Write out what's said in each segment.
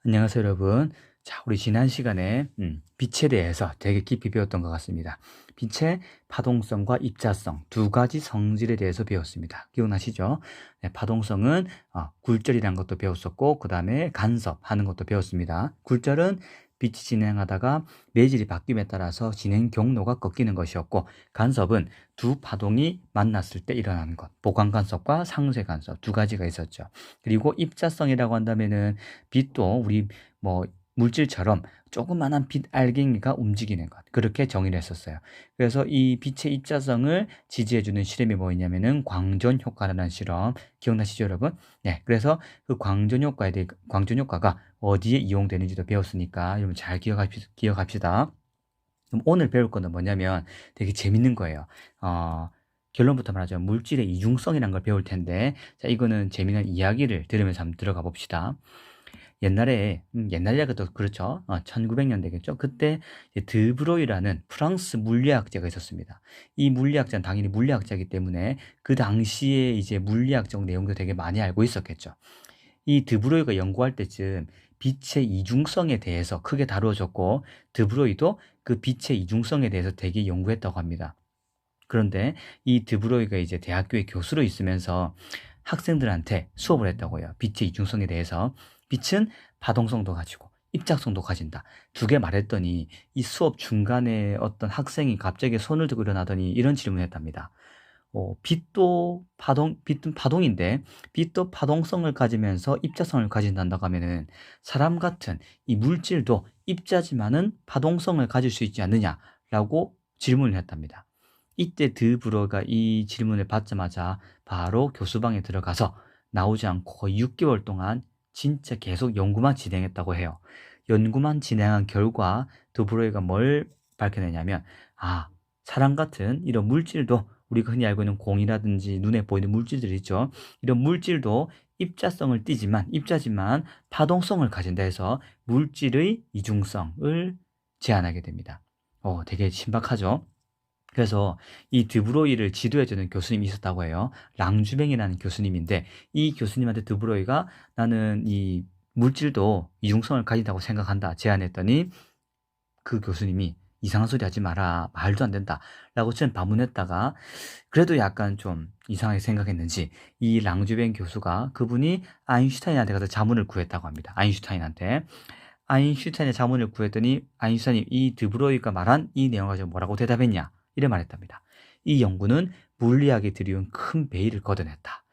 안녕하세요, 여러분. 자, 우리 지난 시간에 빛에 대해서 되게 깊이 배웠던 것 같습니다. 빛의 파동성과 입자성 두 가지 성질에 대해서 배웠습니다. 기억나시죠? 네, 파동성은 굴절이라는 것도 배웠었고, 그 다음에 간섭하는 것도 배웠습니다. 굴절은 빛이 진행하다가 매질이 바뀜에 따라서 진행 경로가 꺾이는 것이었고, 간섭은 두 파동이 만났을 때 일어나는 것, 보강 간섭과 상쇄 간섭 두 가지가 있었죠. 그리고 입자성이라고 한다면은 빛도 우리 뭐 물질처럼 조그만한 빛 알갱이가 움직이는 것, 그렇게 정의를 했었어요. 그래서 이 빛의 입자성을 지지해주는 실험이 뭐였냐면은 광전 효과라는 실험, 기억나시죠, 여러분? 네, 그래서 그 광전 효과가 어디에 이용되는지도 배웠으니까 여러분 잘 기억합시다. 그럼 오늘 배울 거는 뭐냐면 되게 재밌는 거예요. 결론부터 말하자면 물질의 이중성이라는 걸 배울 텐데, 자, 이거는 재미난 이야기를 들으면서 한번 들어가 봅시다. 옛날에, 옛날이라도 그렇죠. 1900년대겠죠. 그때 드브로이라는 프랑스 물리학자가 있었습니다. 이 물리학자는 당연히 물리학자이기 때문에 그 당시에 이제 물리학적 내용도 되게 많이 알고 있었겠죠. 이 드브로이가 연구할 때쯤 빛의 이중성에 대해서 크게 다루어졌고, 드브로이도 그 빛의 이중성에 대해서 되게 연구했다고 합니다. 그런데 이 드브로이가 이제 대학교의 교수로 있으면서 학생들한테 수업을 했다고요. 빛의 이중성에 대해서. 빛은 파동성도 가지고 입작성도 가진다. 두 개 말했더니 이 수업 중간에 어떤 학생이 갑자기 손을 들고 일어나더니 이런 질문을 했답니다. 빛은 파동인데, 빛도 파동성을 가지면서 입자성을 가진다고 하면은 사람 같은 이 물질도 입자지만은 파동성을 가질 수 있지 않느냐라고 질문을 했답니다. 이때 드브로가 이 질문을 받자마자 바로 교수방에 들어가서 나오지 않고 거의 6개월 동안 진짜 계속 연구만 진행했다고 해요. 연구만 진행한 결과 드브로이가 뭘 밝혀내냐면, 사람 같은 이런 물질도, 우리가 흔히 알고 있는 공이라든지 눈에 보이는 물질들 있죠. 이런 물질도 입자지만 파동성을 가진다 해서 물질의 이중성을 제안하게 됩니다. 되게 신박하죠? 그래서 이 드브로이를 지도해주는 교수님이 있었다고 해요. 랑주뱅이라는 교수님인데, 이 교수님한테 드브로이가 나는 이 물질도 이중성을 가진다고 생각한다 제안했더니, 그 교수님이 이상한 소리 하지 마라, 말도 안 된다 라고 전 반문했다가, 그래도 약간 좀 이상하게 생각했는지 이 랑주뱅 교수가 그분이 아인슈타인한테 가서 자문을 구했다고 합니다. 아인슈타인의 자문을 구했더니 아인슈타인이 이 드브로이가 말한 이 내용을 가지고 뭐라고 대답했냐, 이래 말했답니다. 이 연구는 물리학에 들이온 큰 베일을 걷어냈다.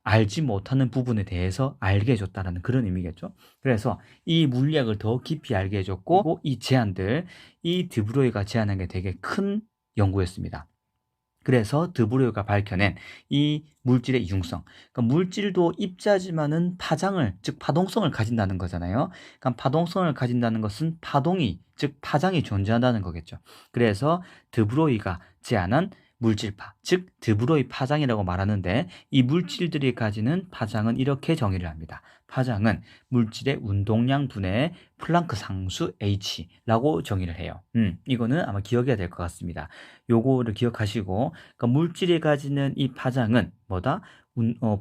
알지 못하는 부분에 대해서 알게 해줬다는 그런 의미겠죠. 그래서 이 물리학을 더 깊이 알게 해줬고, 이 제안들, 이 드브로이가 제안한 게 되게 큰 연구였습니다. 그래서 드브로이가 밝혀낸 이 물질의 이중성, 그러니까 물질도 입자지만은 즉 파동성을 가진다는 거잖아요. 그러니까 파동성을 가진다는 것은 즉 파장이 존재한다는 거겠죠. 그래서 드브로이가 제안한 물질파, 즉 드브로이 파장이라고 말하는데, 이 물질들이 가지는 파장은 이렇게 정의를 합니다. 파장은 물질의 운동량 분의 플랑크 상수 h라고 정의를 해요. 이거는 아마 기억해야 될 것 같습니다. 요거를 기억하시고, 그러니까 물질이 가지는 이 파장은 뭐다?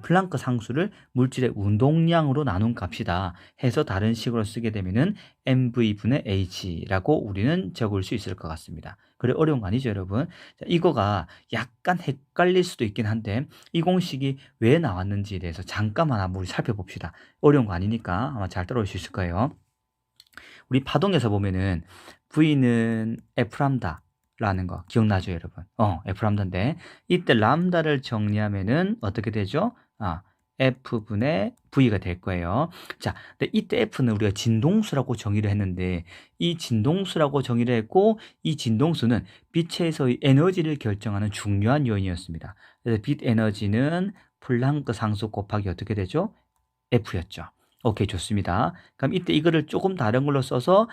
플랑크 상수를 물질의 운동량으로 나눈 값이다 해서 다른 식으로 쓰게 되면은 mv분의 h라고 우리는 적을 수 있을 것 같습니다. 그래, 어려운 거 아니죠, 여러분? 자, 이거가 약간 헷갈릴 수도 있긴 한데, 이 공식이 왜 나왔는지에 대해서 잠깐만 한번 우리 살펴봅시다. 어려운 거 아니니까 아마 잘 따라올 수 있을 거예요. 우리 파동에서 보면은 V는 F 람다라는 거 기억나죠, 여러분? F 람다인데, 이때 람다를 정리하면은 어떻게 되죠? F분의 V가 될 거예요. 자, 근데 이때 F는 우리가 진동수라고 정의를 했는데, 이 진동수라고 정의를 했고, 이 진동수는 빛에서의 에너지를 결정하는 중요한 요인이었습니다. 그래서 빛 에너지는 플랑크 상수 곱하기 어떻게 되죠? F였죠. 오케이, 좋습니다. 그럼 이때 이거를 조금 다른 걸로 써서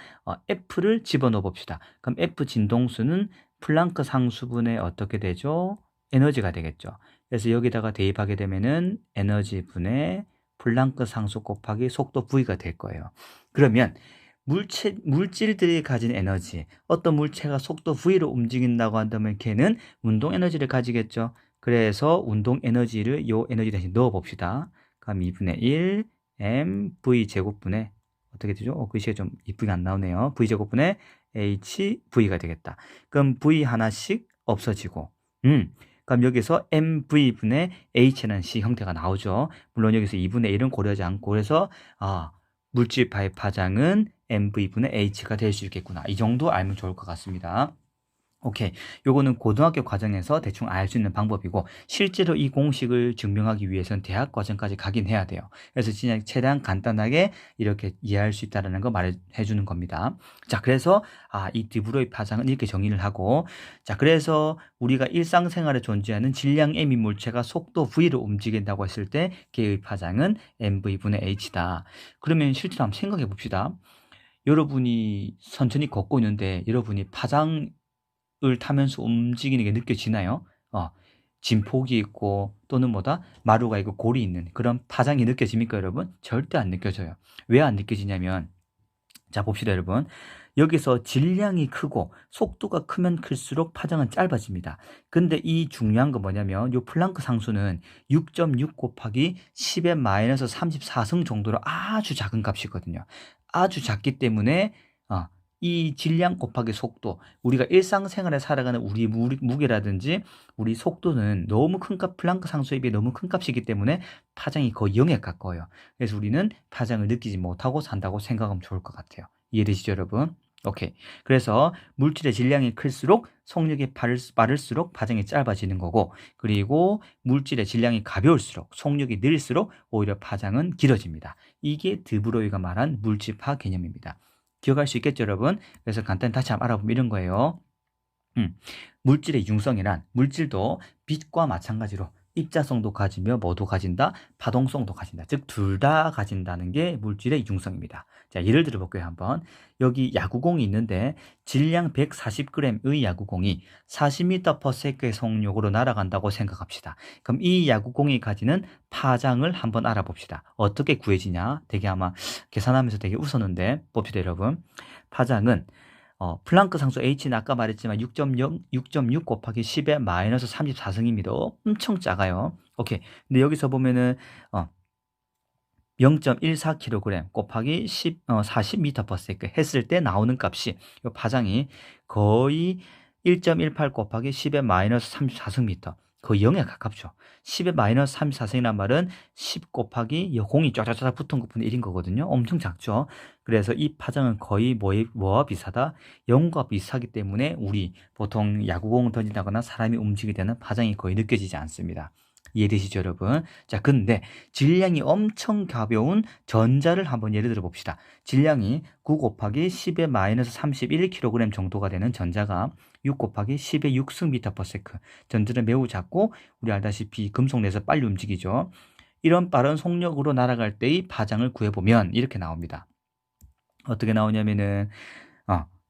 F를 집어넣어 봅시다. 그럼 F 진동수는 플랑크 상수분의 어떻게 되죠? 에너지가 되겠죠. 그래서 여기다가 대입하게 되면은 에너지 분의 플랑크 상수 곱하기 속도 V가 될 거예요. 그러면 물질들이 가진 에너지, 어떤 물체가 속도 V로 움직인다고 한다면 걔는 운동 에너지를 가지겠죠. 그래서 운동 에너지를 요 에너지 대신 넣어 봅시다. 그럼 2분의 1 mv 제곱분의 어떻게 되죠? 글씨가 좀 이쁘게 안 나오네요. V제곱분의 HV가 되겠다. 그럼 V 하나씩 없어지고, 그럼 여기서 MV분의 H는 C 형태가 나오죠. 물론 여기서 2분의 1은 고려하지 않고, 그래서, 물질파의 파장은 MV분의 H가 될 수 있겠구나. 이 정도 알면 좋을 것 같습니다. 오케이. 요거는 고등학교 과정에서 대충 알 수 있는 방법이고, 실제로 이 공식을 증명하기 위해서는 대학 과정까지 가긴 해야 돼요. 그래서 진짜 최대한 간단하게 이렇게 이해할 수 있다는 거 말해 주는 겁니다. 자, 그래서 이 드브로이 파장은 이렇게 정의를 하고, 자, 그래서 우리가 일상생활에 존재하는 질량 m인 물체가 속도 v로 움직인다고 했을 때 걔의 파장은 mv분의 h다. 그러면 실제로 한번 생각해 봅시다. 여러분이 천천히 걷고 있는데 여러분이 파장 을 타면서 움직이는 게 느껴지나요? 진폭이 있고 또는 뭐다? 마루가 있고 골이 있는 그런 파장이 느껴집니까, 여러분? 절대 안 느껴져요. 왜 안 느껴지냐면, 자, 봅시다, 여러분. 여기서 질량이 크고 속도가 크면 클수록 파장은 짧아집니다. 근데 이 중요한 건 뭐냐면, 요 플랑크 상수는 6.6 곱하기 10의 마이너스 34승 정도로 아주 작은 값이거든요. 아주 작기 때문에 이 질량 곱하기 속도, 우리가 일상생활에 살아가는 우리 무게라든지 우리 속도는 너무 큰 값, 플랑크 상수에 비해 너무 큰 값이기 때문에 파장이 거의 0에 가까워요. 그래서 우리는 파장을 느끼지 못하고 산다고 생각하면 좋을 것 같아요. 이해되시죠, 여러분? 오케이. 그래서 물질의 질량이 클수록 속력이 빠를수록 파장이 짧아지는 거고, 그리고 물질의 질량이 가벼울수록 속력이 느릴수록 오히려 파장은 길어집니다. 이게 드브로이가 말한 물질파 개념입니다. 기억할 수 있겠죠, 여러분? 그래서 간단히 다시 한번 알아보면 이런 거예요. 물질의 융성이란, 물질도 빛과 마찬가지로 입자성도 가지며 뭐도 가진다? 파동성도 가진다. 즉 둘 다 가진다는 게 물질의 융성입니다. 자, 예를 들어 볼게요. 한번. 여기 야구공이 있는데 질량 140g의 야구공이 40m/s의 속력으로 날아간다고 생각합시다. 그럼 이 야구공이 가지는 파장을 한번 알아봅시다. 어떻게 구해지냐? 되게 아마 계산하면서 되게 웃었는데 봅시다, 여러분. 파장은 플랑크 상수 H는 아까 말했지만 6.6 곱하기 10의 마이너스 34승입니다. 엄청 작아요. 오케이. 근데 여기서 보면은 0.14kg 곱하기 40m/s 했을 때 나오는 값이, 이 파장이 거의 1.18 곱하기 10의 마이너스 34승미터, 거의 0에 가깝죠. 10의 마이너스 34승이란 말은 10 곱하기 공이 쫙쫙쫙 붙은 것분의 1인 거거든요. 엄청 작죠. 그래서 이 파장은 거의 뭐와 비슷하다? 0과 비슷하기 때문에 우리 보통 야구공을 던진다거나 사람이 움직이게 되는 파장이 거의 느껴지지 않습니다. 이해되시죠, 여러분? 자, 근데 질량이 엄청 가벼운 전자를 한번 예를 들어 봅시다. 질량이 9 곱하기 10의 마이너스 31kg 정도가 되는 전자가 6 곱하기 10의 6승/s. 전자는 매우 작고 우리 알다시피 금속 내에서 빨리 움직이죠. 이런 빠른 속력으로 날아갈 때의 파장을 구해보면 이렇게 나옵니다. 어떻게 나오냐면은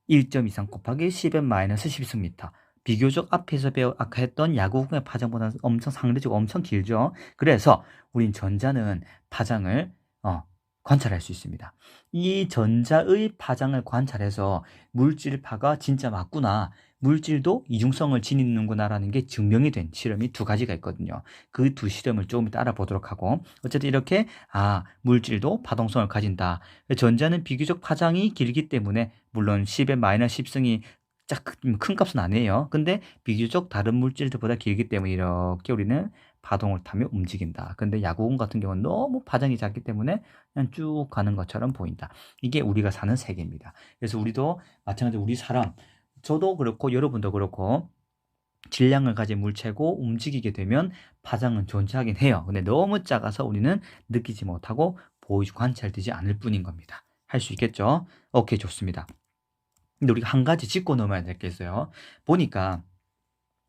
1.23 곱하기 10의 마이너스 12승/m. 비교적 앞에서 아까 했던 야구공의 파장보다는 엄청 상대적으로 엄청 길죠. 그래서 우린 전자는 파장을 관찰할 수 있습니다. 이 전자의 파장을 관찰해서 물질파가 진짜 맞구나, 물질도 이중성을 지니는구나라는 게 증명이 된 실험이 두 가지가 있거든요. 그 두 실험을 조금 이따 알아보도록 하고, 어쨌든 이렇게 물질도 파동성을 가진다. 전자는 비교적 파장이 길기 때문에, 물론 10의 마이너스 10승이 큰 값은 아니에요. 근데 비교적 다른 물질들보다 길기 때문에 이렇게 우리는 파동을 타며 움직인다. 근데 야구공 같은 경우는 너무 파장이 작기 때문에 그냥 쭉 가는 것처럼 보인다. 이게 우리가 사는 세계입니다. 그래서 우리도 마찬가지로 우리 사람, 저도 그렇고 여러분도 그렇고 질량을 가진 물체고 움직이게 되면 파장은 존재하긴 해요. 근데 너무 작아서 우리는 느끼지 못하고 관찰되지 않을 뿐인 겁니다. 할 수 있겠죠? 오케이, 좋습니다. 근데 우리가 한 가지 짚고 넘어야 될 게 있어요. 보니까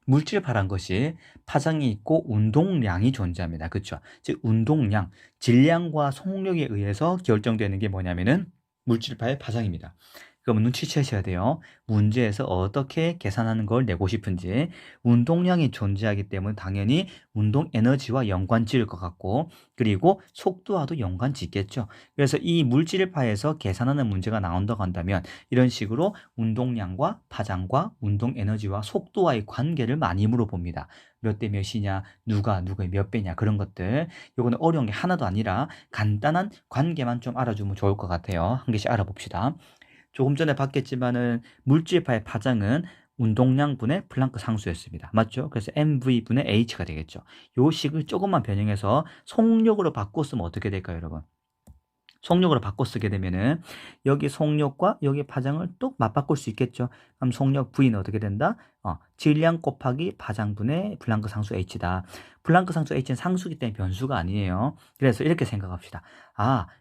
물질파란 것이 파장이 있고 운동량이 존재합니다. 그렇죠? 즉 운동량, 질량과 속력에 의해서 결정되는 게 뭐냐면은 물질파의 파장입니다. 그러면 눈치채셔야 돼요. 문제에서 어떻게 계산하는 걸 내고 싶은지. 운동량이 존재하기 때문에 당연히 운동 에너지와 연관 지을 것 같고, 그리고 속도와도 연관 짓겠죠. 그래서 이 물질파에서 계산하는 문제가 나온다고 한다면 이런 식으로 운동량과 파장과 운동 에너지와 속도와의 관계를 많이 물어봅니다. 몇 대 몇이냐, 누가 누구의 몇 배냐, 그런 것들. 요거는 어려운 게 하나도 아니라 간단한 관계만 좀 알아주면 좋을 것 같아요. 한 개씩 알아봅시다. 조금 전에 봤겠지만은 물질파의 파장은 운동량분의 플랑크 상수였습니다. 맞죠? 그래서 mv분의 h가 되겠죠. 요 식을 조금만 변형해서 속력으로 바꿨으면 어떻게 될까요, 여러분? 속력으로 바꿔 쓰게 되면은 여기 속력과 여기 파장을 또 맞바꿀 수 있겠죠. 그럼 속력 V는 어떻게 된다? 질량 곱하기 파장분의 플랑크 상수 H다. 플랑크 상수 H는 상수기 때문에 변수가 아니에요. 그래서 이렇게 생각합시다.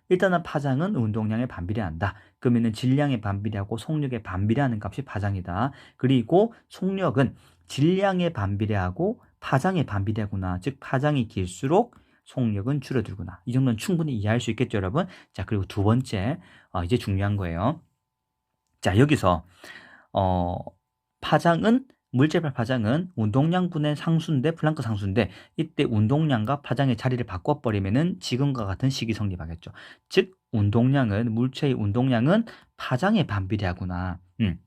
일단은 파장은 운동량에 반비례한다. 그러면은 질량에 반비례하고 속력에 반비례하는 값이 파장이다. 그리고 속력은 질량에 반비례하고 파장에 반비례하구나. 즉 파장이 길수록 속력은 줄어들구나. 이 정도는 충분히 이해할 수 있겠죠, 여러분? 자, 그리고 두 번째, 이제 중요한 거예요. 자, 여기서 파장은 물질발 파장은 운동량분의 상수인데 플랑크 상수인데 이때 운동량과 파장의 자리를 바꿔버리면은 지금과 같은 식이 성립하겠죠. 즉 운동량은 물체의 운동량은 파장에 반비례하구나.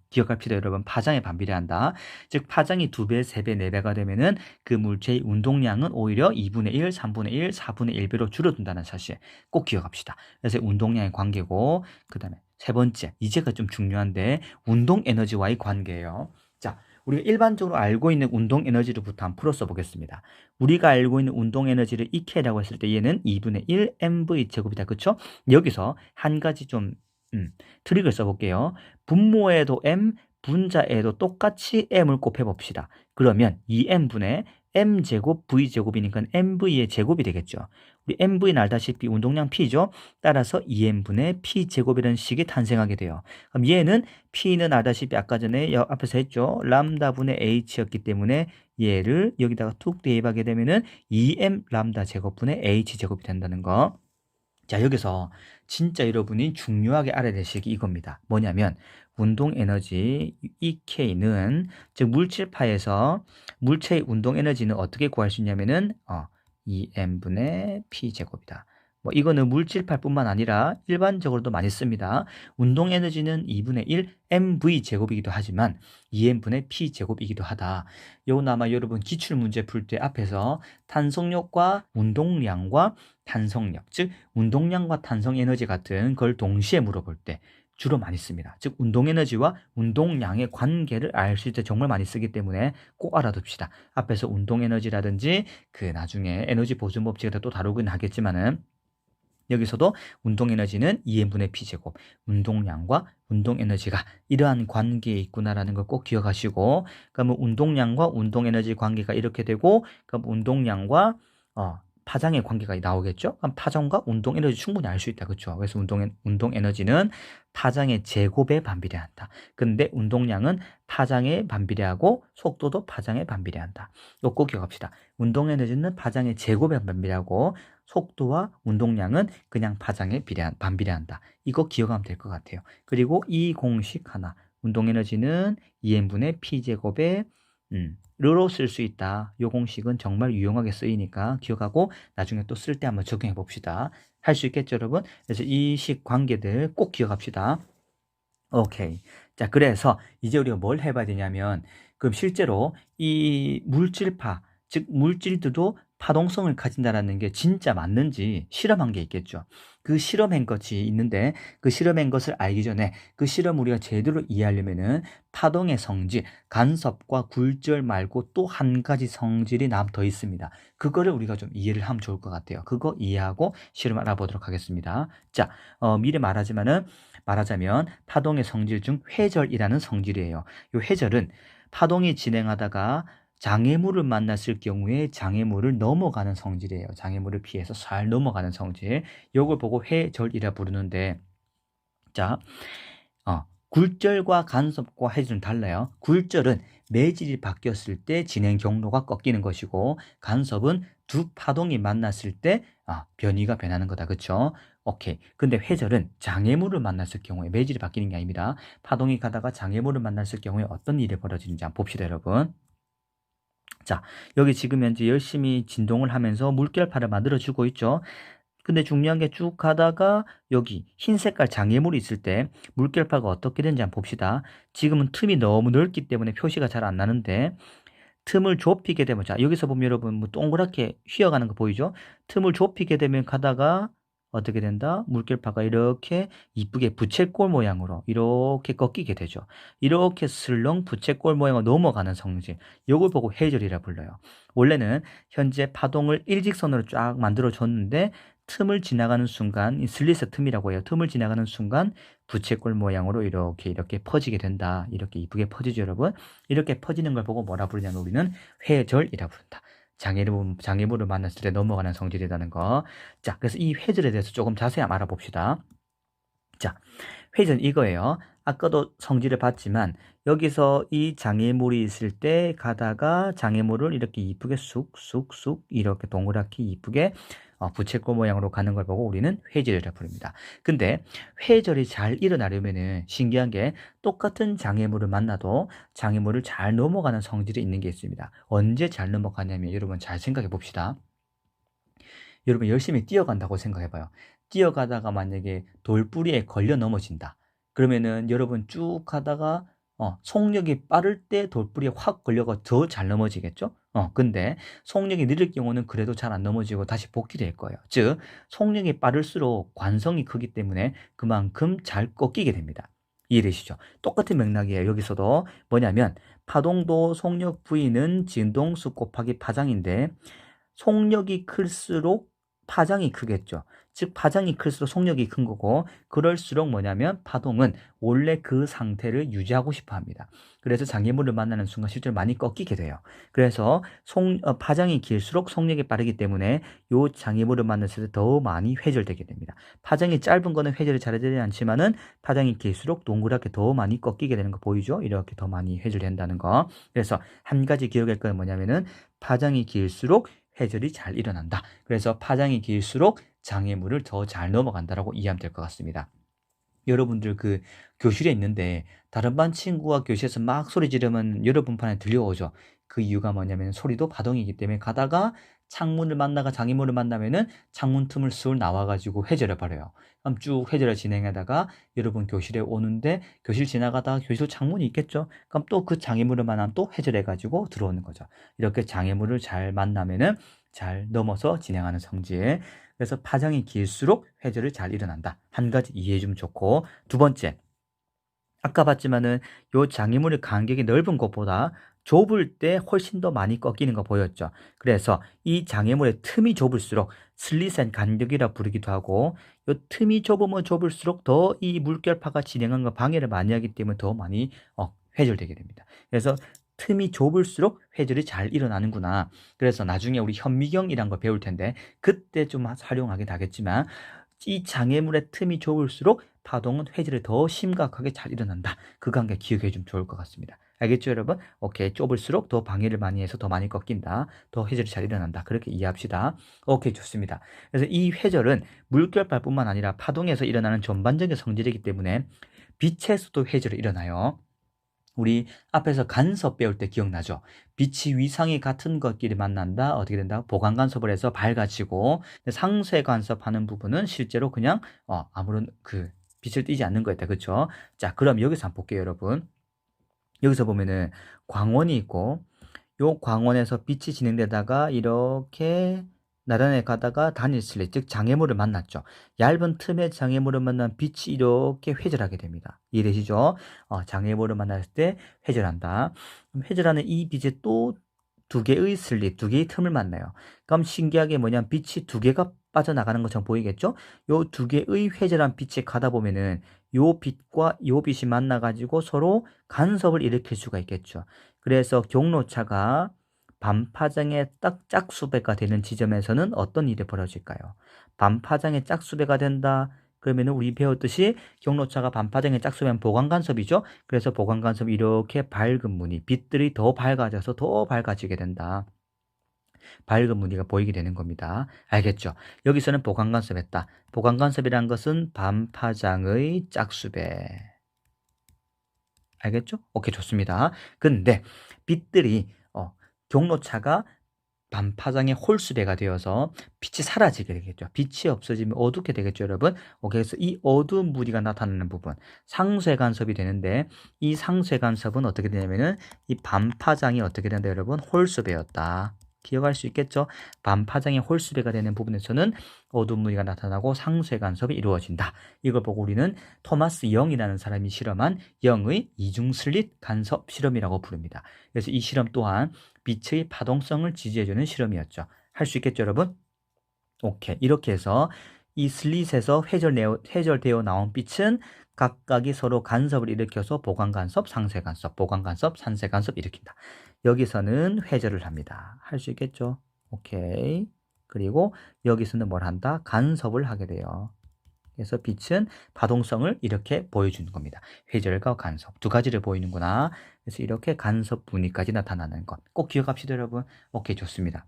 기억할 필요 여러분. 파장에 반비례한다. 즉 파장이 2배, 3배, 4배가 되면은 그 물체의 운동량은 오히려 2분의 1, 3분의 1, 4분의 1배로 줄어든다는 사실 꼭 기억합시다. 그래서 운동량의 관계고 그 다음에 세 번째, 이제가 좀 중요한데 운동 에너지와의 관계예요. 자, 우리가 일반적으로 알고 있는 운동 에너지로부터 한번 풀어서 보겠습니다. 우리가 알고 있는 운동 에너지를 EK라고 했을 때 얘는 2분의 1 mv 제곱이다. 그렇죠? 여기서 한 가지 좀 트릭을 써볼게요. 분모에도 m, 분자에도 똑같이 m을 곱해봅시다. 그러면 2m분의 m제곱 v제곱이니까 mv의 제곱이 되겠죠. 우리 mv는 알다시피 운동량 p죠. 따라서 2m분의 p제곱이라는 식이 탄생하게 돼요. 그럼 얘는 p는 알다시피 아까 전에 앞에서 했죠. 람다분의 h였기 때문에 얘를 여기다가 툭 대입하게 되면은 2m 람다 제곱분의 h제곱이 된다는 거. 자, 여기서 진짜 여러분이 중요하게 알아야 될 식이 이겁니다. 뭐냐면 운동 에너지 EK는 즉 물질파에서 물체의 운동 에너지는 어떻게 구할 수 있냐면은 2m분의 p제곱이다. 뭐 이거는 물질파뿐만 아니라 일반적으로도 많이 씁니다. 운동 에너지는 2분의 1 mv 제곱이기도 하지만 2m분의 p제곱이기도 하다. 요건 아마 여러분 기출 문제 풀 때 앞에서 탄속력과 운동량과 탄성력, 즉 운동량과 탄성 에너지 같은 걸 동시에 물어볼 때 주로 많이 씁니다. 즉 운동 에너지와 운동량의 관계를 알 수 있을 때 정말 많이 쓰기 때문에 꼭 알아둡시다. 앞에서 운동 에너지라든지 그 나중에 에너지 보존 법칙을 또 다루긴 하겠지만은 여기서도 운동 에너지는 2n분의 p제곱, 운동량과 운동 에너지가 이러한 관계에 있구나라는 걸 꼭 기억하시고, 그러면 운동량과 운동 에너지 관계가 이렇게 되고, 그럼 운동량과 파장의 관계가 나오겠죠? 그럼 파장과 운동 에너지 충분히 알 수 있다. 그렇죠? 그래서 운동 에너지는 파장의 제곱에 반비례한다. 근데 운동량은 파장에 반비례하고 속도도 파장에 반비례한다. 이거 꼭 기억합시다. 운동 에너지는 파장의 제곱에 반비례하고 속도와 운동량은 그냥 파장에 반비례한다. 이거 기억하면 될 것 같아요. 그리고 이 공식 하나. 운동 에너지는 2n분의 p제곱에 르로 쓸 수 있다. 이 공식은 정말 유용하게 쓰이니까 기억하고 나중에 또 쓸 때 한번 적용해 봅시다. 할 수 있겠죠, 여러분? 그래서 이 식 관계들 꼭 기억합시다. 오케이. 자, 그래서 이제 우리가 뭘 해봐야 되냐면, 그럼 실제로 이 물질파, 즉 물질들도 파동성을 가진다라는 게 진짜 맞는지 실험한 게 있겠죠. 그 실험한 것이 있는데 그 실험한 것을 알기 전에 그 실험 우리가 제대로 이해하려면은 파동의 성질, 간섭과 굴절 말고 또 한 가지 성질이 더 있습니다. 그거를 우리가 좀 이해를 하면 좋을 것 같아요. 그거 이해하고 실험 알아보도록 하겠습니다. 자, 미리 말하자면 파동의 성질 중 회절이라는 성질이에요. 이 회절은 파동이 진행하다가 장애물을 만났을 경우에 장애물을 넘어가는 성질이에요. 장애물을 피해서 잘 넘어가는 성질. 이걸 보고 회절이라 부르는데, 자, 굴절과 간섭과 회절은 달라요. 굴절은 매질이 바뀌었을 때 진행 경로가 꺾이는 것이고, 간섭은 두 파동이 만났을 때 변이가 변하는 거다. 그렇죠? 오케이. 근데 회절은 장애물을 만났을 경우에 매질이 바뀌는 게 아닙니다. 파동이 가다가 장애물을 만났을 경우에 어떤 일이 벌어지는지 한번 봅시다, 여러분. 자, 여기 지금 현재 열심히 진동을 하면서 물결파를 만들어주고 있죠. 근데 중요한 게 쭉 가다가 여기 흰 색깔 장애물이 있을 때 물결파가 어떻게 되는지 한번 봅시다. 지금은 틈이 너무 넓기 때문에 표시가 잘 안 나는데 틈을 좁히게 되면, 자, 여기서 보면 여러분 뭐 동그랗게 휘어가는 거 보이죠? 틈을 좁히게 되면 가다가 어떻게 된다? 물결파가 이렇게 이쁘게 부채꼴 모양으로 이렇게 꺾이게 되죠. 이렇게 슬렁 부채꼴 모양으로 넘어가는 성질. 이걸 보고 회절이라 불러요. 원래는 현재 파동을 일직선으로 쫙 만들어 줬는데 틈을 지나가는 순간, 이 슬릿의 틈이라고 해요. 틈을 지나가는 순간 부채꼴 모양으로 이렇게 퍼지게 된다. 이렇게 이쁘게 퍼지죠, 여러분. 이렇게 퍼지는 걸 보고 뭐라 부르냐면 우리는 회절이라 부른다. 장애물을 만났을 때 넘어가는 성질이라는 거. 자, 그래서 이 회절에 대해서 조금 자세히 한번 알아봅시다. 자, 회전 이거예요. 아까도 성질을 봤지만 여기서 이 장애물이 있을 때 가다가 장애물을 이렇게 이쁘게 쑥쑥쑥 이렇게 동그랗게 이쁘게 부채꼴 모양으로 가는 걸 보고 우리는 회절이라 부릅니다. 근데 회절이 잘 일어나려면은 신기한 게 똑같은 장애물을 만나도 장애물을 잘 넘어가는 성질이 있는 게 있습니다. 언제 잘 넘어가냐면 여러분 잘 생각해 봅시다. 여러분 열심히 뛰어간다고 생각해 봐요. 뛰어가다가 만약에 돌부리에 걸려 넘어진다. 그러면은 여러분 쭉 가다가 속력이 빠를 때 돌부리에 확 걸려가 더 잘 넘어지겠죠? 근데 속력이 느릴 경우는 그래도 잘 안 넘어지고 다시 복귀될 거예요. 즉, 속력이 빠를수록 관성이 크기 때문에 그만큼 잘 꺾이게 됩니다. 이해되시죠? 똑같은 맥락이에요. 여기서도 뭐냐면 파동도 속력 V는 진동수 곱하기 파장인데 속력이 클수록 파장이 크겠죠. 즉 파장이 클수록 속력이 큰 거고 그럴수록 뭐냐면 파동은 원래 그 상태를 유지하고 싶어 합니다. 그래서 장애물을 만나는 순간 실제로 많이 꺾이게 돼요. 그래서 파장이 길수록 속력이 빠르기 때문에 요 장애물을 만났을 때 더 많이 회절되게 됩니다. 파장이 짧은 거는 회절이 잘되지 않지만은 파장이 길수록 동그랗게 더 많이 꺾이게 되는 거 보이죠? 이렇게 더 많이 회절된다는 거. 그래서 한 가지 기억할 건 뭐냐면은 파장이 길수록 회절이 잘 일어난다. 그래서 파장이 길수록 장애물을 더 잘 넘어간다라고 이해하면 될 것 같습니다. 여러분들 그 교실에 있는데 다른 반 친구가 교실에서 막 소리 지르면 여러분 판에 들려오죠. 그 이유가 뭐냐면 소리도 파동이기 때문에 가다가 창문을 만나가 장애물을 만나면은 창문 틈을 쑥 나와가지고 회절해 버려요. 그럼 쭉 회절을 진행하다가 여러분 교실에 오는데 교실 지나가다가 교실 창문이 있겠죠. 그럼 또 그 장애물을 만나면 또 회절해가지고 들어오는 거죠. 이렇게 장애물을 잘 만나면은 잘 넘어서 진행하는 성질. 그래서 파장이 길수록 회절이 잘 일어난다. 한 가지 이해해 주면 좋고, 두 번째, 아까 봤지만은 요 장애물의 간격이 넓은 것보다 좁을 때 훨씬 더 많이 꺾이는 거 보였죠. 그래서 이 장애물의 틈이 좁을수록 슬릿 간격이라 부르기도 하고, 요 틈이 좁으면 좁을수록 더 이 물결파가 진행하는 거 방해를 많이 하기 때문에 더 많이 회절되게 됩니다. 그래서 틈이 좁을수록 회절이 잘 일어나는구나. 그래서 나중에 우리 현미경이란 거 배울 텐데 그때 좀 활용하게 되겠지만 이 장애물의 틈이 좁을수록 파동은 회절이 더 심각하게 잘 일어난다. 그 관계 기억해 주면 좋을 것 같습니다. 알겠죠, 여러분? 오케이. 좁을수록 더 방해를 많이 해서 더 많이 꺾인다. 더 회절이 잘 일어난다. 그렇게 이해합시다. 오케이, 좋습니다. 그래서 이 회절은 물결발뿐만 아니라 파동에서 일어나는 전반적인 성질이기 때문에 빛에서도 회절이 일어나요. 우리 앞에서 간섭 배울 때 기억나죠? 빛이 위상이 같은 것끼리 만난다. 어떻게 된다? 보강 간섭을 해서 밝아지고 상쇄 간섭하는 부분은 실제로 그냥 아무런 그 빛을 띠지 않는 거였다. 그렇죠? 자, 그럼 여기서 한번 볼게요, 여러분. 여기서 보면은 광원이 있고 요 광원에서 빛이 진행되다가 이렇게 나란히 가다가 단일 슬릿, 즉 장애물을 만났죠. 얇은 틈에 장애물을 만난 빛이 이렇게 회절하게 됩니다. 이해되시죠? 장애물을 만났을 때 회절한다. 그럼 회절하는 이 빛에 또 두 개의 슬릿, 두 개의 틈을 만나요. 그럼 신기하게 뭐냐면 빛이 두 개가 빠져나가는 것처럼 보이겠죠? 요 두 개의 회절한 빛에 가다 보면은 요 빛과 요 빛이 만나가지고 서로 간섭을 일으킬 수가 있겠죠. 그래서 경로차가 반파장의 딱 짝수배가 되는 지점에서는 어떤 일이 벌어질까요? 반파장의 짝수배가 된다. 그러면 우리 배웠듯이 경로차가 반파장의 짝수배면 보강간섭이죠. 그래서 보강간섭이 이렇게 밝은 무늬, 빛들이 더 밝아져서 더 밝아지게 된다. 밝은 무늬가 보이게 되는 겁니다. 알겠죠? 여기서는 보강간섭했다. 보강간섭이란 것은 반파장의 짝수배. 알겠죠? 오케이, 좋습니다. 근데 빛들이 경로차가 반파장의 홀수배가 되어서 빛이 사라지게 되겠죠. 빛이 없어지면 어둡게 되겠죠, 여러분. 그래서 이 어두운 무늬가 나타나는 부분, 상쇄간섭이 되는데, 이 상쇄간섭은 어떻게 되냐면은 이 반파장이 어떻게 된다, 여러분? 홀수배였다. 기억할 수 있겠죠? 반파장의 홀수배가 되는 부분에서는 어두운 무늬가 나타나고 상쇄간섭이 이루어진다. 이걸 보고 우리는 토마스 영이라는 사람이 실험한 영의 이중슬릿 간섭 실험이라고 부릅니다. 그래서 이 실험 또한 빛의 파동성을 지지해주는 실험이었죠. 할 수 있겠죠, 여러분? 오케이. 이렇게 해서 이 슬릿에서 회절되어 나온 빛은 각각이 서로 간섭을 일으켜서 보강간섭, 상쇄간섭, 보강간섭, 산쇄간섭 일으킨다. 여기서는 회절을 합니다. 할 수 있겠죠? 오케이. 그리고 여기서는 뭘 한다? 간섭을 하게 돼요. 그래서 빛은 파동성을 이렇게 보여주는 겁니다. 회절과 간섭 두 가지를 보이는구나. 그래서 이렇게 간섭 무늬까지 나타나는 것 꼭 기억합시다, 여러분. 오케이, 좋습니다.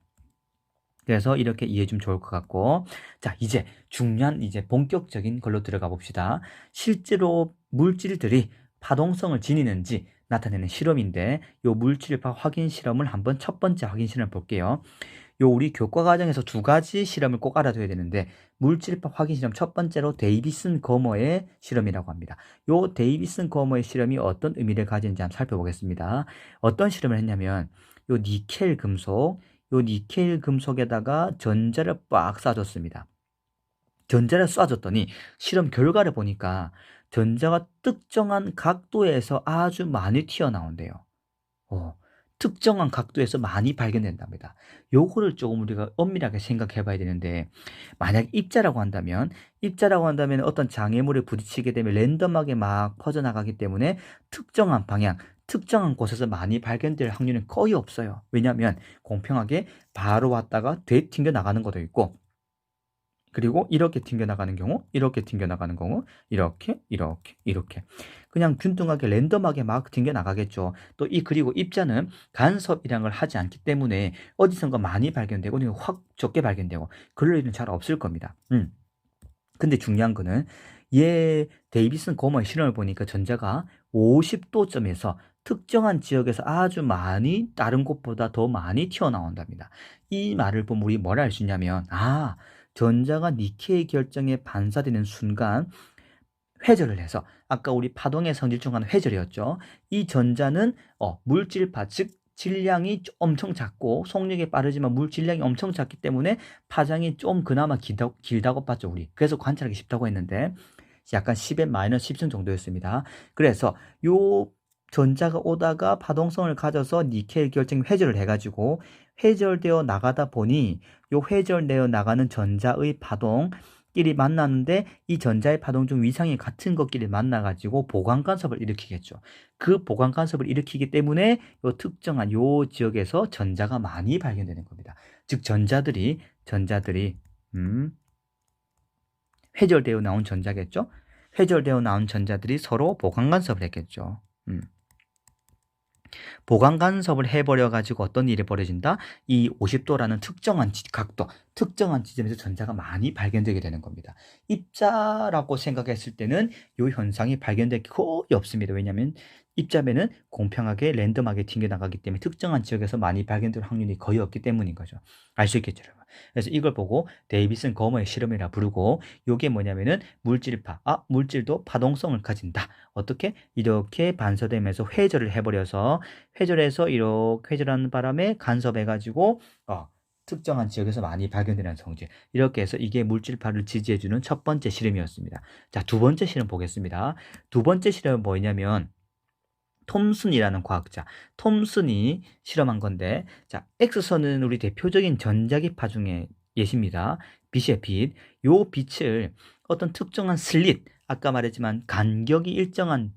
그래서 이렇게 이해해 주면 좋을 것 같고, 자, 이제 중요한 본격적인 걸로 들어가 봅시다. 실제로 물질들이 파동성을 지니는지 나타내는 실험인데, 요 물질파 확인 실험을 한번 첫 번째 확인 실험 볼게요. 우리 교과 과정에서 두 가지 실험을 꼭 알아둬야 되는데, 물질파 확인 실험 첫 번째로 데이비슨 거머의 실험이라고 합니다. 요 데이비슨 거머의 실험이 어떤 의미를 가지는지 한번 살펴보겠습니다. 어떤 실험을 했냐면, 요 니켈 금속에다가 전자를 빡 쏴줬습니다. 전자를 쏴줬더니 실험 결과를 보니까 전자가 특정한 각도에서 아주 많이 튀어나온대요. 특정한 각도에서 많이 발견된답니다. 요거를 조금 우리가 엄밀하게 생각해 봐야 되는데, 만약 입자라고 한다면 어떤 장애물에 부딪히게 되면 랜덤하게 막 퍼져나가기 때문에 특정한 방향, 특정한 곳에서 많이 발견될 확률은 거의 없어요. 왜냐하면 공평하게 바로 왔다가 되튕겨 나가는 것도 있고, 그리고 이렇게 튕겨나가는 경우, 이렇게 튕겨나가는 경우, 이렇게 그냥 균등하게 랜덤하게 막 튕겨나가겠죠. 또 그리고 입자는 간섭이라는 걸 하지 않기 때문에 어디선가 많이 발견되고 확 적게 발견되고 그럴 일은 잘 없을 겁니다. 근데 중요한 거는 데이비슨 거머의 실험을 보니까 전자가 50도점에서 특정한 지역에서 아주 많이 다른 곳보다 더 많이 튀어나온답니다. 이 말을 보면 우리 뭐라 할 수 있냐면, 전자가 니케이 결정에 반사되는 순간 회절을 해서, 아까 우리 파동의 성질 중 하나 회절이었죠. 이 전자는 물질파, 즉 질량이 엄청 작고 속력이 빠르지만 물 질량이 엄청 작기 때문에 파장이 좀 그나마 길다고 봤죠, 우리. 그래서 관찰하기 쉽다고 했는데 약간 10의 마이너스 10승 정도였습니다. 그래서 요 전자가 오다가 파동성을 가져서 니켈 결정 회절을 해가지고 회절되어 나가다 보니 요 회절되어 나가는 전자의 파동끼리 만나는데, 이 전자의 파동 중 위상이 같은 것끼리 만나가지고 보강간섭을 일으키겠죠. 그 보강간섭을 일으키기 때문에 요 특정한 요 지역에서 전자가 많이 발견되는 겁니다. 즉 전자들이 회절되어 나온 전자겠죠. 회절되어 나온 전자들이 서로 보강간섭을 했겠죠. 보강간섭을 해버려가지고 어떤 일이 벌어진다? 이 50도라는 특정한 각도, 특정한 지점에서 전자가 많이 발견되게 되는 겁니다. 입자라고 생각했을 때는 이 현상이 발견될 게 거의 없습니다. 왜냐하면 입자배는 공평하게 랜덤하게 튕겨나가기 때문에 특정한 지역에서 많이 발견될 확률이 거의 없기 때문인 거죠. 알 수 있겠죠, 여러분? 그래서 이걸 보고 데이비슨 거머의 실험이라 부르고, 이게 뭐냐면은 물질도 파동성을 가진다. 어떻게? 이렇게 반사되면서 회절을 해버려서, 회절해서 이렇게 회절하는 바람에 간섭해가지고 특정한 지역에서 많이 발견되는 성질, 이렇게 해서 이게 물질파를 지지해주는 첫 번째 실험이었습니다. 자, 두 번째 실험 보겠습니다. 두 번째 실험은 뭐냐면 톰슨이라는 과학자, 톰슨이 실험한 건데, 자, X선은 우리 대표적인 전자기파 중에 예십니다. 빛이에요, 빛. 요 빛을 어떤 특정한 슬릿, 아까 말했지만 간격이 일정한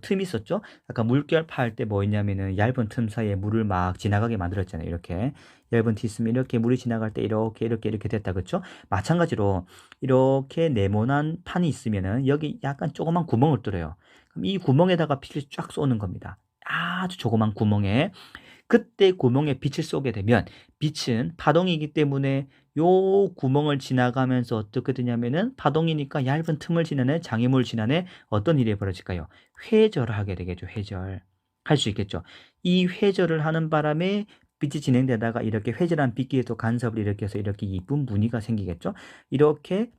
틈이 있었죠. 아까 물결파 할 때 뭐였냐면은 얇은 틈 사이에 물을 막 지나가게 만들었잖아요. 이렇게 얇은 티 있으면 이렇게 물이 지나갈 때 이렇게 됐다, 그렇죠? 마찬가지로 이렇게 네모난 판이 있으면은 여기 약간 조그만 구멍을 뚫어요. 그럼 이 구멍에다가 빛을 쫙 쏘는 겁니다. 아주 조그만 구멍에. 그때 구멍에 빛을 쏘게 되면 빛은 파동이기 때문에 요 구멍을 지나가면서 어떻게 되냐면은 파동이니까 얇은 틈을 지나네 장애물 지나네 어떤 일이 벌어질까요? 회절을 하게 되겠죠. 회절. 할 수 있겠죠. 이 회절을 하는 바람에 빛이 진행되다가 이렇게 회절한 빛끼리 또 간섭을 일으켜서 이렇게 이쁜 무늬가 생기겠죠. 이렇게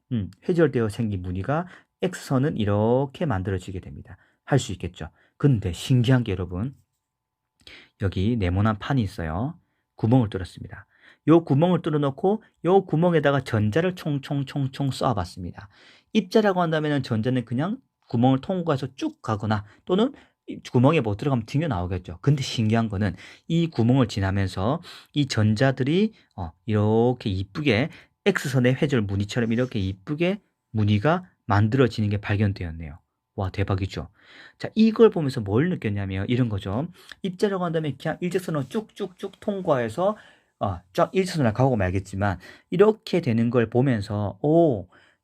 회절되어 생긴 무늬가 X선은 이렇게 만들어지게 됩니다. 할 수 있겠죠. 근데 신기한 게 여러분, 여기 네모난 판이 있어요. 구멍을 뚫었습니다. 요 구멍을 뚫어놓고 요 구멍에다가 전자를 총총총총 쏘아봤습니다. 입자라고 한다면 전자는 그냥 구멍을 통과해서 쭉 가거나 또는 이 구멍에 못 들어가면 튕겨 나오겠죠. 근데 신기한 거는 이 구멍을 지나면서 이 전자들이 이렇게 이쁘게 X선의 회절 무늬처럼 이렇게 이쁘게 무늬가 만들어지는 게 발견되었네요. 와, 대박이죠. 자, 이걸 보면서 뭘 느꼈냐면 이런 거죠. 입자라고 한다면 그냥 일직선으로 쭉쭉쭉 통과해서 쫙 일직선으로 가고 말겠지만 이렇게 되는 걸 보면서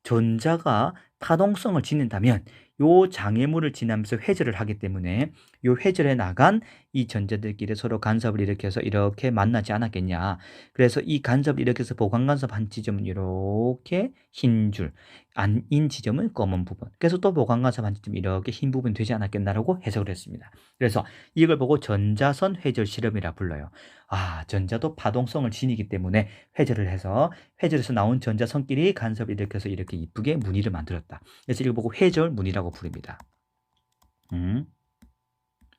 전자가 파동성을 지닌다면 요 장애물을 지나면서 회절을 하기 때문에 요 회절에 나간 이 전자들끼리 서로 간섭을 일으켜서 이렇게 만나지 않았겠냐. 그래서 이 간섭을 일으켜서 보강간섭 한 지점은 이렇게 흰 줄, 아닌 지점은 검은 부분. 그래서 또 보강간섭 한 지점 이렇게 흰 부분이 되지 않았겠나라고 해석을 했습니다. 그래서 이걸 보고 전자선 회절 실험이라 불러요. 전자도 파동성을 지니기 때문에 회절을 해서 회절에서 나온 전자선끼리 간섭을 일으켜서 이렇게 이쁘게 무늬를 만들었다. 그래서 이걸 보고 회절 무늬라고 부릅니다.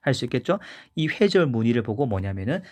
할 수 있겠죠? 이 회절 무늬를 보고 뭐냐면은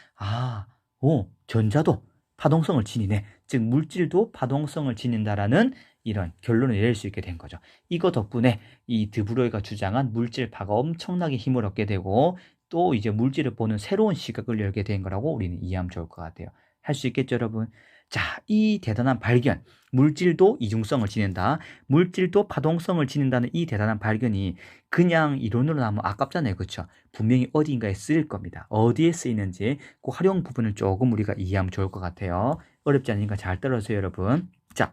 전자도 파동성을 지니네. 즉 물질도 파동성을 지닌다라는 이런 결론을 내릴 수 있게 된 거죠. 이거 덕분에 이 드브로이가 주장한 물질파가 엄청나게 힘을 얻게 되고 또 이제 물질을 보는 새로운 시각을 열게 된 거라고 우리는 이해하면 좋을 것 같아요. 할 수 있겠죠, 여러분? 자, 이 대단한 발견, 물질도 이중성을 지닌다, 물질도 파동성을 지닌다는 이 대단한 발견이 그냥 이론으로 나오면 아깝잖아요. 그렇죠? 분명히 어디인가에 쓰일 겁니다. 어디에 쓰이는지 그 활용 부분을 조금 우리가 이해하면 좋을 것 같아요. 어렵지 않으니까 잘 따라오세요, 여러분. 자,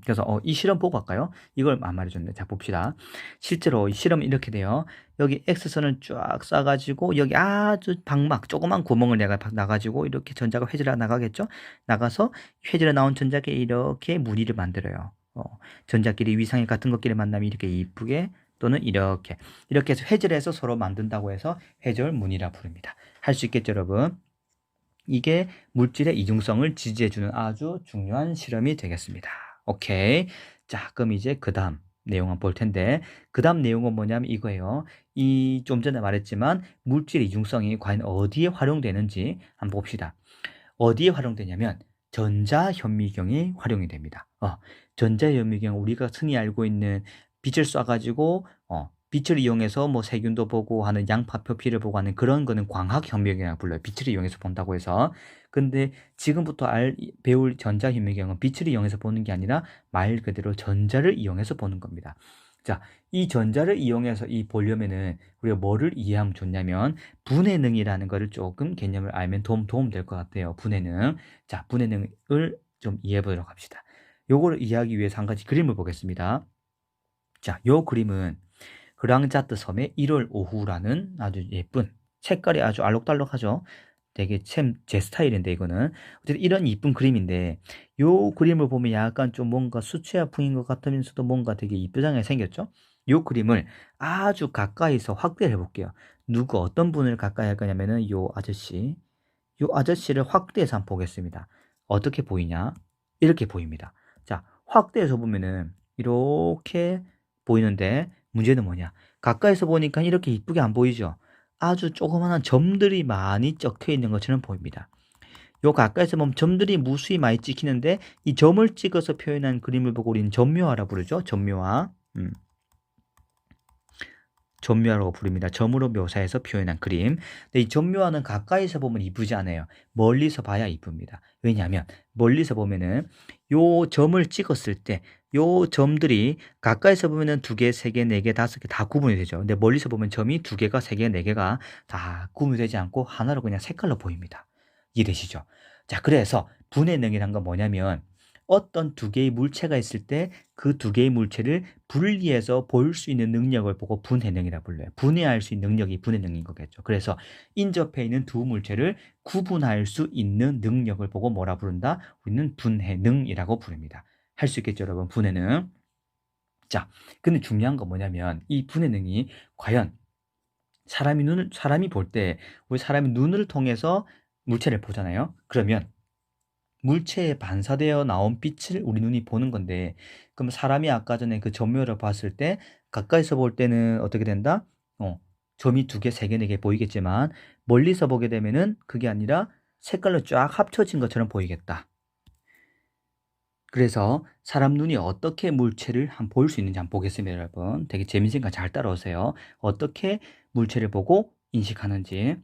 그래서 이 실험 보고 갈까요? 이걸 안 말해줬네. 자, 봅시다. 실제로 이 실험이 이렇게 돼요. 여기 X선을 쫙 쏴가지고 여기 아주 방막 조그만 구멍을 내가 나가지고 이렇게 전자가 회절해 나가겠죠? 나가서 회절에 나온 전자끼리 이렇게 무늬를 만들어요. 전자끼리 위상이 같은 것끼리 만나면 이렇게 이쁘게 또는 이렇게 해서 회절해서 서로 만든다고 해서 회절 무늬라 부릅니다. 할 수 있겠죠, 여러분? 이게 물질의 이중성을 지지해주는 아주 중요한 실험이 되겠습니다. 오케이. 자, 그럼 이제 그 다음 내용 한번 볼 텐데, 그 다음 내용은 뭐냐면 이거예요. 이 좀 전에 말했지만 물질 이중성이 과연 어디에 활용되는지 한번 봅시다. 어디에 활용되냐면 전자현미경에 활용이 됩니다. 전자현미경 우리가 흔히 알고 있는 빛을 쏴가지고 빛을 이용해서 뭐 세균도 보고 하는 양파 표피를 보고 하는 그런 거는 광학현미경이라고 불러요. 빛을 이용해서 본다고 해서. 근데 지금부터 배울 전자현미경은 빛을 이용해서 보는 게 아니라 말 그대로 전자를 이용해서 보는 겁니다. 자, 이 전자를 이용해서 보려면은 우리가 뭐를 이해하면 좋냐면 분해능이라는 거를 조금 개념을 알면 도움 될 것 같아요. 분해능. 자, 분해능을 좀 이해해 보도록 합시다. 요거를 이해하기 위해서 한 가지 그림을 보겠습니다. 자, 요 그림은 그랑자트 섬의 1월 오후라는 아주 예쁜 색깔이 아주 알록달록하죠. 되게 참 제 스타일인데 이거는 어쨌든 이런 이쁜 그림인데 요 그림을 보면 약간 좀 뭔가 수채화풍인 것 같으면서도 뭔가 되게 이쁘장하게 생겼죠. 요 그림을 아주 가까이서 확대를 해볼게요. 어떤 분을 가까이 할 거냐면은 요 아저씨를 확대해서 한번 보겠습니다. 어떻게 보이냐? 이렇게 보입니다. 자, 확대해서 보면은 이렇게 보이는데 문제는 뭐냐? 가까이서 보니까 이렇게 이쁘게 안 보이죠? 아주 조그마한 점들이 많이 적혀 있는 것처럼 보입니다. 요 가까이서 보면 점들이 무수히 많이 찍히는데 이 점을 찍어서 표현한 그림을 보고 우리는 점묘화라 부르죠. 점묘화. 점묘화라고 부릅니다. 점으로 묘사해서 표현한 그림. 근데 이 점묘화는 가까이서 보면 이쁘지 않아요. 멀리서 봐야 이쁩니다. 왜냐하면 멀리서 보면은 요 점을 찍었을 때 요 점들이 가까이서 보면은 2개, 3개, 4개, 5개 다 구분이 되죠. 근데 멀리서 보면 점이 2개가, 3개, 4개가 다 구분이 되지 않고 하나로 그냥 색깔로 보입니다. 이해되시죠? 자, 그래서 분해능이란 건 뭐냐면 어떤 두 개의 물체가 있을 때 그 두 개의 물체를 분리해서 볼 수 있는 능력을 보고 분해능이라 불러요. 분해할 수 있는 능력이 분해능인 거겠죠. 그래서 인접해 있는 두 물체를 구분할 수 있는 능력을 보고 뭐라 부른다? 우리는 분해능이라고 부릅니다. 할 수 있겠죠, 여러분? 분해능. 자, 근데 중요한 건 뭐냐면 이 분해능이 과연 사람이 볼 때 우리 사람이 눈을 통해서 물체를 보잖아요. 그러면 물체에 반사되어 나온 빛을 우리 눈이 보는 건데, 그럼 사람이 아까 전에 그 점묘를 봤을 때 가까이서 볼 때는 어떻게 된다? 점이 두 개, 세 개, 네 개 보이겠지만 멀리서 보게 되면은 그게 아니라 색깔로 쫙 합쳐진 것처럼 보이겠다. 그래서 사람 눈이 어떻게 물체를 한번 볼 수 있는지 한번 보겠습니다, 여러분. 되게 재밌으니까 잘 따라오세요. 어떻게 물체를 보고 인식하는지.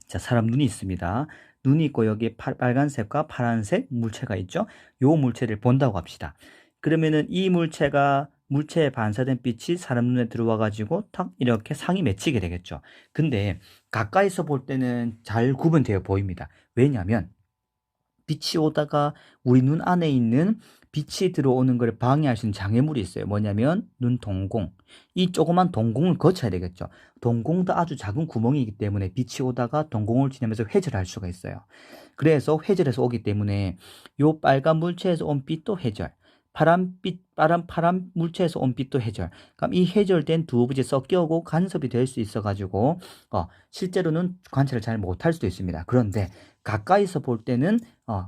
자, 사람 눈이 있습니다. 눈이 있고 여기에 빨간색과 파란색 물체가 있죠. 요 물체를 본다고 합시다. 그러면은 이 물체에 반사된 빛이 사람 눈에 들어와 가지고 탁 이렇게 상이 맺히게 되겠죠. 근데 가까이서 볼 때는 잘 구분되어 보입니다. 왜냐하면 빛이 오다가 우리 눈 안에 있는 빛이 들어오는 걸 방해할 수 있는 장애물이 있어요. 뭐냐면 눈 동공. 이 조그만 동공을 거쳐야 되겠죠. 동공도 아주 작은 구멍이기 때문에 빛이 오다가 동공을 지나면서 회절할 수가 있어요. 그래서 회절해서 오기 때문에 요 빨간 물체에서 온 빛도 회절, 파란 물체에서 온 빛도 회절. 그럼 이 회절된 두 빛이 섞여오고 간섭이 될 수 있어가지고 실제로는 관찰을 잘 못할 수도 있습니다. 그런데 가까이서 볼 때는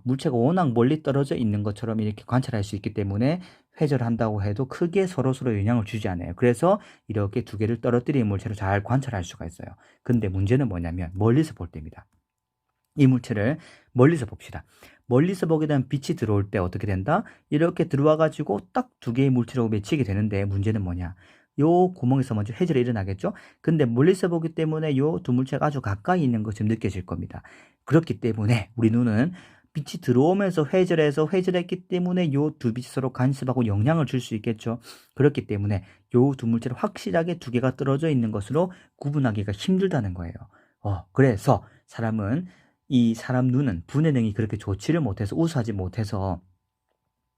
물체가 워낙 멀리 떨어져 있는 것처럼 이렇게 관찰할 수 있기 때문에 회절한다고 해도 크게 서로서로 영향을 주지 않아요. 그래서 이렇게 두 개를 떨어뜨린 물체를 잘 관찰할 수가 있어요. 근데 문제는 뭐냐면 멀리서 볼 때입니다. 이 물체를 멀리서 봅시다. 멀리서 보게 되면 빛이 들어올 때 어떻게 된다? 이렇게 들어와 가지고 딱 두 개의 물체로 맺히게 되는데 문제는 뭐냐? 요 구멍에서 먼저 회절이 일어나겠죠? 근데 멀리서 보기 때문에 요 두 물체가 아주 가까이 있는 것처럼 느껴질 겁니다. 그렇기 때문에 우리 눈은 빛이 들어오면서 회절해서 회절했기 때문에 요 두 빛이 서로 간섭하고 영향을 줄 수 있겠죠. 그렇기 때문에 요 두 물체를 확실하게 두 개가 떨어져 있는 것으로 구분하기가 힘들다는 거예요. 그래서 사람 눈은 분해능이 그렇게 좋지를 못해서 우수하지 못해서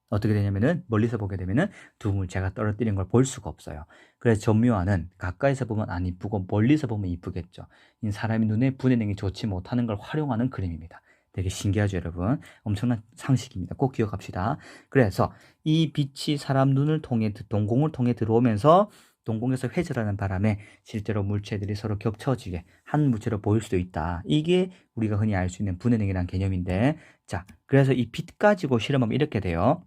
어떻게 되냐면은 멀리서 보게 되면은 두 물체가 떨어뜨린 걸 볼 수가 없어요. 그래서 점묘화는 가까이서 보면 안 이쁘고 멀리서 보면 이쁘겠죠. 이 사람의 눈에 분해능이 좋지 못하는 걸 활용하는 그림입니다. 되게 신기하죠, 여러분? 엄청난 상식입니다. 꼭 기억합시다. 그래서 이 빛이 사람 눈을 통해 동공을 통해 들어오면서 동공에서 회절하는 바람에 실제로 물체들이 서로 겹쳐지게 한 물체로 보일 수도 있다. 이게 우리가 흔히 알 수 있는 분해능이라는 개념인데, 자, 그래서 이 빛 가지고 실험하면 이렇게 돼요.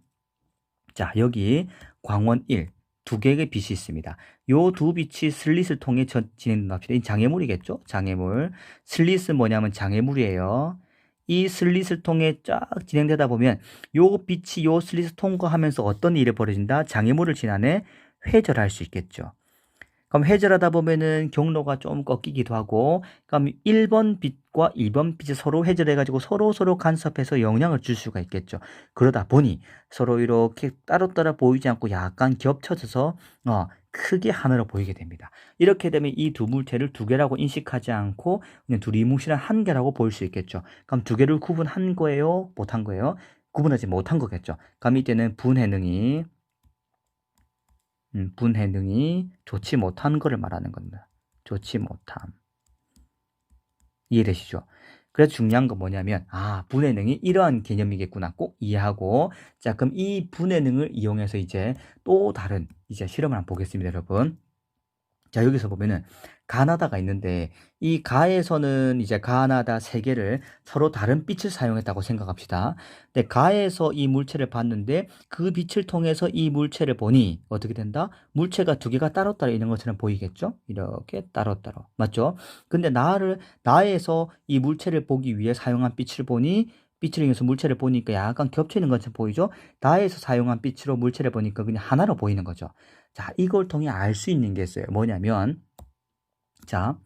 자, 여기 광원 1, 두 개의 빛이 있습니다. 요 두 빛이 슬릿을 통해 진행합시다. 이 장애물이겠죠? 장애물. 슬릿은 뭐냐면 장애물이에요. 이 슬릿을 통해 쫙 진행되다 보면 요 빛이 요 슬릿을 통과하면서 어떤 일이 벌어진다? 장애물을 지나내 회절할 수 있겠죠. 그럼 회절하다 보면은 경로가 좀 꺾이기도 하고, 그럼 1번 빛과 2번 빛이 서로 회절해가지고 서로 간섭해서 영향을 줄 수가 있겠죠. 그러다 보니 서로 이렇게 따로따로 보이지 않고 약간 겹쳐져서 크게 하나로 보이게 됩니다. 이렇게 되면 이 두 물체를 두 개라고 인식하지 않고 그냥 둘이 뭉실한 한 개라고 보일 수 있겠죠. 그럼 두 개를 구분한 거예요? 못한 거예요? 구분하지 못한 거겠죠. 그럼 이때는 분해능이 좋지 못한 거를 말하는 겁니다. 좋지 못함. 이해되시죠? 그래서 중요한 건 뭐냐면 분해능이 이러한 개념이겠구나 꼭 이해하고, 자, 그럼 이 분해능을 이용해서 이제 또 다른 이제 실험을 한번 보겠습니다, 여러분. 자, 여기서 보면은 가나다가 있는데 이 가에서는 이제 가나다 세 개를 서로 다른 빛을 사용했다고 생각합시다. 근데 가에서 이 물체를 봤는데 그 빛을 통해서 이 물체를 보니 어떻게 된다? 물체가 두 개가 따로따로 있는 것처럼 보이겠죠? 이렇게 따로따로. 맞죠? 근데 나에서 이 물체를 보기 위해 사용한 빛을 보니 빛을 이용해서 물체를 보니까 약간 겹쳐 있는 것처럼 보이죠? 나에서 사용한 빛으로 물체를 보니까 그냥 하나로 보이는 거죠. 자, 이걸 통해 알 수 있는 게 있어요. 뭐냐면, 자,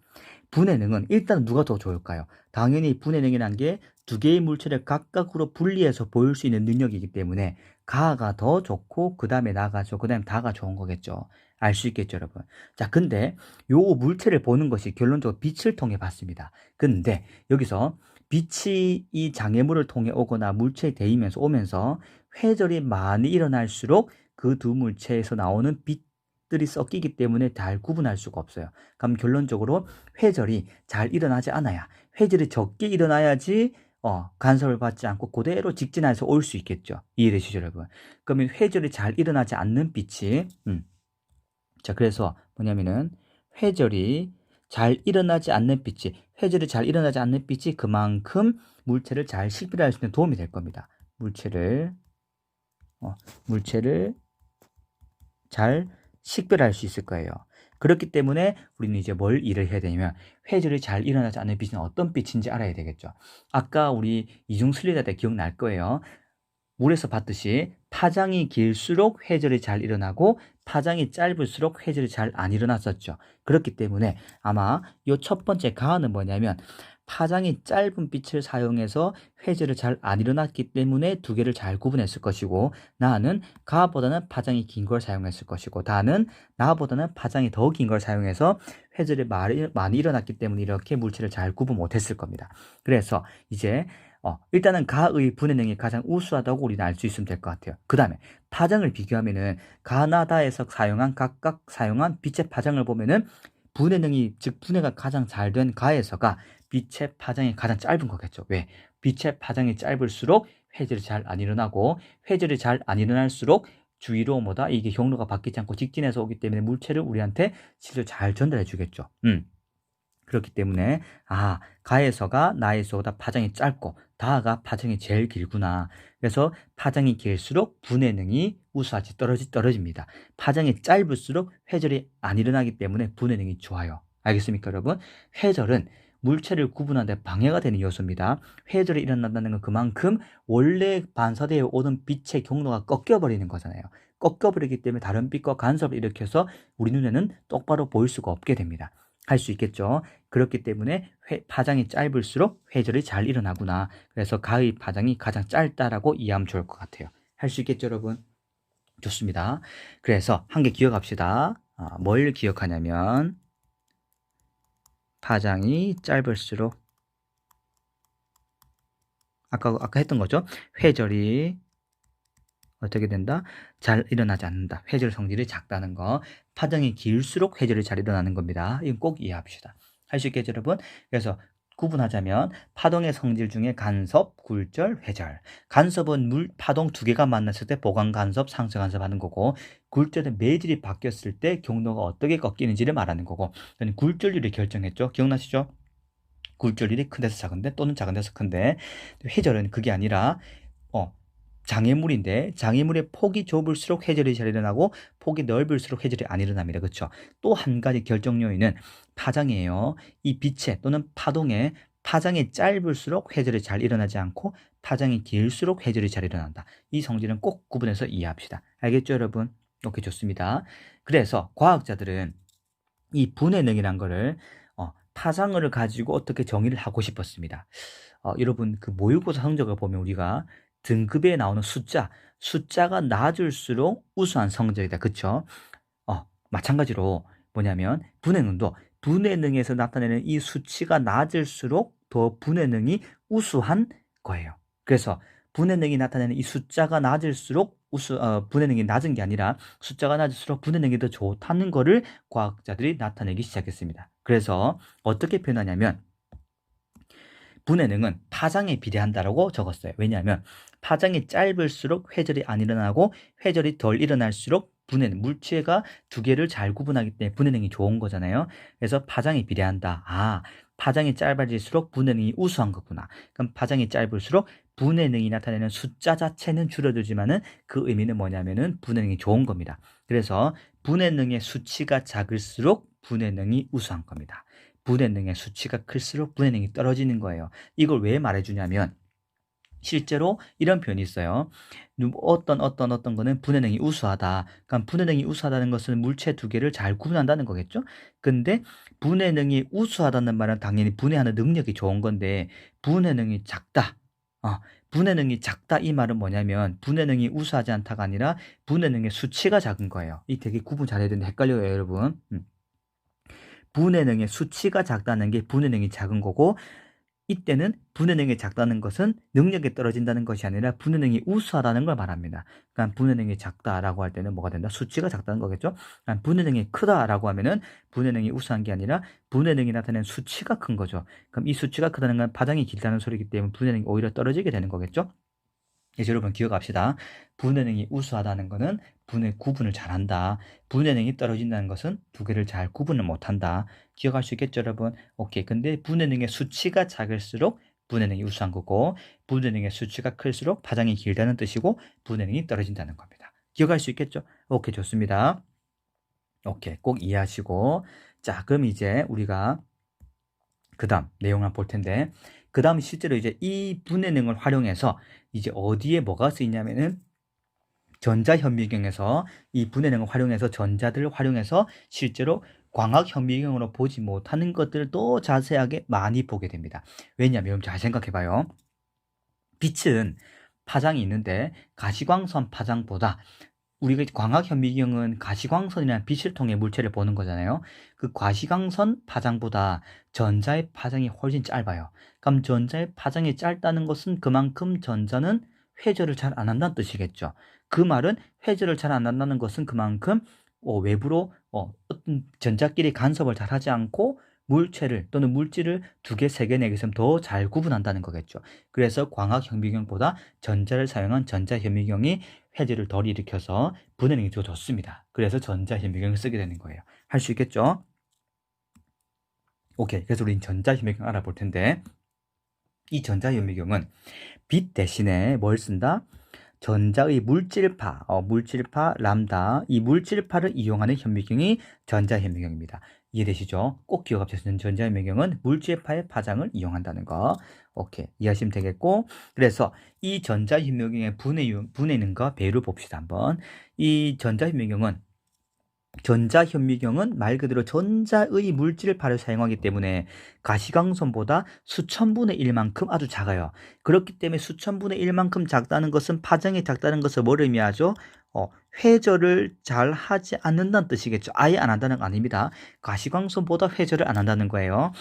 분해능은 일단 누가 더 좋을까요? 당연히 분해능이란 게 두 개의 물체를 각각으로 분리해서 보일 수 있는 능력이기 때문에 가가 더 좋고 그 다음에 나가 좋고 그 다음에 다가 좋은 거겠죠. 알 수 있겠죠, 여러분. 자, 근데 요 물체를 보는 것이 결론적으로 빛을 통해 봤습니다. 근데 여기서 빛이 이 장애물을 통해 오거나 물체에 대이면서 오면서 회절이 많이 일어날수록 그 두 물체에서 나오는 빛들이 섞이기 때문에 잘 구분할 수가 없어요. 그럼 결론적으로 회절이 잘 일어나지 않아야, 회절이 적게 일어나야지 간섭을 받지 않고 그대로 직진해서 올 수 있겠죠. 이해되시죠, 여러분? 그러면 회절이 잘 일어나지 않는 빛이 자, 그래서 뭐냐면은 회절이 잘 일어나지 않는 빛이, 회절이 잘 일어나지 않는 빛이 그만큼 물체를 잘 식별할 수 있는 도움이 될 겁니다. 물체를 잘 식별할 수 있을 거예요. 그렇기 때문에 우리는 이제 뭘 일을 해야 되냐면 회절이 잘 일어나지 않는 빛은 어떤 빛인지 알아야 되겠죠. 아까 우리 이중슬리다 때 기억날 거예요. 물에서 봤듯이 파장이 길수록 회절이 잘 일어나고 파장이 짧을수록 회절이 잘 안 일어났었죠. 그렇기 때문에 아마 이 첫 번째 가는 뭐냐면 파장이 짧은 빛을 사용해서 회절이 잘 안 일어났기 때문에 두 개를 잘 구분했을 것이고, 나는 가보다는 파장이 긴 걸 사용했을 것이고, 다는 나보다는 파장이 더 긴 걸 사용해서 회절이 많이 일어났기 때문에 이렇게 물체를 잘 구분 못했을 겁니다. 그래서 이제 일단은 가의 분해능이 가장 우수하다고 우리는 알 수 있으면 될 것 같아요. 그 다음에 파장을 비교하면은 가나다에서 각각 사용한 빛의 파장을 보면은 분해능이, 즉 분해가 가장 잘 된 가에서가 빛의 파장이 가장 짧은 거겠죠. 왜? 빛의 파장이 짧을수록 회절이 잘 안 일어나고, 회절이 잘 안 일어날수록 주위로 이게 경로가 바뀌지 않고 직진해서 오기 때문에 물체를 우리한테 실제로 잘 전달해 주겠죠. 그렇기 때문에 가에서가 나에서보다 파장이 짧고 다가 파장이 제일 길구나. 그래서 파장이 길수록 분해능이 우수하지 떨어집니다. 파장이 짧을수록 회절이 안 일어나기 때문에 분해능이 좋아요. 알겠습니까, 여러분? 회절은 물체를 구분하는 데 방해가 되는 요소입니다. 회절이 일어난다는 건 그만큼 원래 반사되어 오는 빛의 경로가 꺾여버리는 거잖아요. 꺾여버리기 때문에 다른 빛과 간섭을 일으켜서 우리 눈에는 똑바로 보일 수가 없게 됩니다. 할 수 있겠죠. 그렇기 때문에 파장이 짧을수록 회절이 잘 일어나구나. 그래서 가의 파장이 가장 짧다라고 이해하면 좋을 것 같아요. 할 수 있겠죠, 여러분? 좋습니다. 그래서 한 개 기억합시다. 뭘 기억하냐면 파장이 짧을수록 아까 했던 거죠. 회절이 어떻게 된다? 잘 일어나지 않는다. 회절 성질이 작다는 거. 파장이 길수록 회절이 잘 일어나는 겁니다. 이건 꼭 이해합시다. 할 수 있겠죠, 여러분? 그래서 구분하자면 파동의 성질 중에 간섭, 굴절, 회절. 간섭은 파동 두 개가 만났을 때 보강 간섭, 상쇄 간섭 하는 거고, 굴절은 매질이 바뀌었을 때 경로가 어떻게 꺾이는지를 말하는 거고, 굴절률이 결정했죠. 기억나시죠? 굴절률이 큰 데서 작은데 또는 작은 데서 큰데, 회절은 그게 아니라 장애물인데 장애물의 폭이 좁을수록 회절이 잘 일어나고 폭이 넓을수록 회절이 안 일어납니다. 그렇죠? 또 한 가지 결정 요인은 파장이에요. 이 빛의 또는 파동의 파장이 짧을수록 회절이 잘 일어나지 않고 파장이 길수록 회절이 잘 일어난다. 이 성질은 꼭 구분해서 이해합시다. 알겠죠, 여러분? 오케이, 좋습니다. 그래서 과학자들은 이 분해능이란 거를 파장을 가지고 어떻게 정의를 하고 싶었습니다. 여러분, 그 모의고사 성적을 보면 우리가 등급에 나오는 숫자가 낮을수록 우수한 성적이다. 그쵸? 마찬가지로 뭐냐면 분해능도 분해능에서 나타내는 이 수치가 낮을수록 더 분해능이 우수한 거예요. 그래서 분해능이 나타내는 이 숫자가 낮을수록 분해능이 낮은 게 아니라 숫자가 낮을수록 분해능이 더 좋다는 거를 과학자들이 나타내기 시작했습니다. 그래서 어떻게 표현하냐면 분해능은 파장에 비례한다라고 적었어요. 왜냐하면 파장이 짧을수록 회절이 안 일어나고 회절이 덜 일어날수록 분해능, 물체가 두 개를 잘 구분하기 때문에 분해능이 좋은 거잖아요. 그래서 파장에 비례한다. 파장이 짧아질수록 분해능이 우수한 거구나. 그럼 파장이 짧을수록 분해능이 나타내는 숫자 자체는 줄어들지만은 그 의미는 뭐냐면은 분해능이 좋은 겁니다. 그래서 분해능의 수치가 작을수록 분해능이 우수한 겁니다. 분해능의 수치가 클수록 분해능이 떨어지는 거예요. 이걸 왜 말해주냐면 실제로 이런 표현이 있어요. 어떤 거는 분해능이 우수하다. 그러니까 분해능이 우수하다는 것은 물체 두 개를 잘 구분한다는 거겠죠. 근데 분해능이 우수하다는 말은 당연히 분해하는 능력이 좋은 건데 분해능이 작다. 분해능이 작다 이 말은 뭐냐면 분해능이 우수하지 않다가 아니라 분해능의 수치가 작은 거예요. 이 되게 구분 잘해야 되는데 헷갈려요, 여러분. 분해능의 수치가 작다는 게 분해능이 작은 거고 이때는 분해 능력이 작다는 것은 능력이 떨어진다는 것이 아니라 분해 능력이 우수하다는 걸 말합니다. 그러니까 분해 능력이 작다라고 할 때는 뭐가 된다? 수치가 작다는 거겠죠. 그러니까 분해 능력이 크다라고 하면은 분해 능력이 우수한 게 아니라 분해 능력이 나타내는 수치가 큰 거죠. 그럼 이 수치가 크다는 건 파장이 길다는 소리이기 때문에 분해 능력이 오히려 떨어지게 되는 거겠죠. 그래서 여러분 기억합시다. 분해 능력이 우수하다는 것은 분해 구분을 잘한다. 분해 능력이 떨어진다는 것은 두 개를 잘 구분을 못한다. 기억할 수 있겠죠, 여러분? 오케이. 근데 분해 능력의 수치가 작을수록 분해 능력이 우수한 거고, 분해 능력의 수치가 클수록 파장이 길다는 뜻이고, 분해 능력이 떨어진다는 겁니다. 기억할 수 있겠죠? 오케이, 좋습니다. 오케이, 꼭 이해하시고. 자, 그럼 이제 우리가 그 다음 내용을 볼 텐데, 그 다음 실제로 이제 이 분해 능을 활용해서 이제 어디에 뭐가 쓰이냐면은 전자현미경에서 이 분해 능을 활용해서 전자들을 활용해서 실제로 광학현미경으로 보지 못하는 것들도 자세하게 많이 보게 됩니다. 왜냐하면 잘 생각해 봐요. 빛은 파장이 있는데 가시광선 파장보다 우리가 광학현미경은 가시광선이라는 빛을 통해 물체를 보는 거잖아요. 그 가시광선 파장보다 전자의 파장이 훨씬 짧아요. 그럼 전자의 파장이 짧다는 것은 그만큼 전자는 회절을 잘 안 한다는 뜻이겠죠. 그 말은 회절을 잘 안 한다는 것은 그만큼 외부로 어떤 전자끼리 간섭을 잘 하지 않고 물체를 또는 물질을 2개, 3개, 4개 있으면 더 잘 구분한다는 거겠죠. 그래서 광학현미경보다 전자를 사용한 전자현미경이 회절을 덜 일으켜서 분해 능력이 더 좋습니다. 그래서 전자현미경을 쓰게 되는 거예요. 할 수 있겠죠? 오케이. 그래서 우리는 전자현미경 알아볼 텐데, 이 전자현미경은 빛 대신에 뭘 쓴다? 전자의 물질파, 물질파 람다, 이 물질파를 이용하는 현미경이 전자현미경입니다. 이해되시죠? 꼭 기억하셔서 전자현미경은 물질파의 파장을 이용한다는 거. 오케이. 이해하시면 되겠고. 그래서 이 전자현미경의 분해능과 배율을 봅시다. 한번. 이 전자현미경은 말 그대로 전자의 물질파를 사용하기 때문에 가시광선보다 수천분의 1만큼 아주 작아요. 그렇기 때문에 수천분의 1만큼 작다는 것은 파장이 작다는 것을 뭘 의미하죠? 회절을 잘 하지 않는다는 뜻이겠죠. 아예 안 한다는 거 아닙니다. 가시광선보다 회절을 안 한다는 거예요.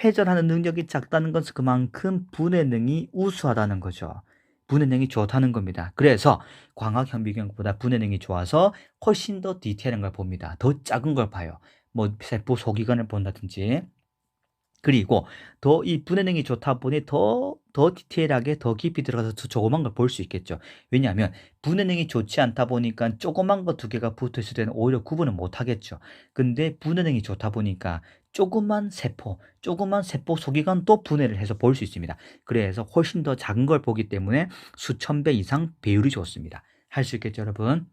회전하는 능력이 작다는 것은 그만큼 분해능이 우수하다는 거죠. 분해능이 좋다는 겁니다. 그래서 광학현미경보다 분해능이 좋아서 훨씬 더 디테일한 걸 봅니다. 더 작은 걸 봐요. 뭐 세포 소기관을 본다든지. 그리고 더 이 분해능이 좋다 보니 더 디테일하게 더 깊이 들어가서 더 조그만 걸 볼 수 있겠죠. 왜냐하면 분해능이 좋지 않다 보니까 조그만 거 2개가 붙어 있을 때는 오히려 구분을 못 하겠죠. 근데 분해능이 좋다 보니까 조그만 세포 소기관도 분해를 해서 볼 수 있습니다. 그래서 훨씬 더 작은 걸 보기 때문에 수천 배 이상 배율이 좋습니다. 할 수 있겠죠, 여러분?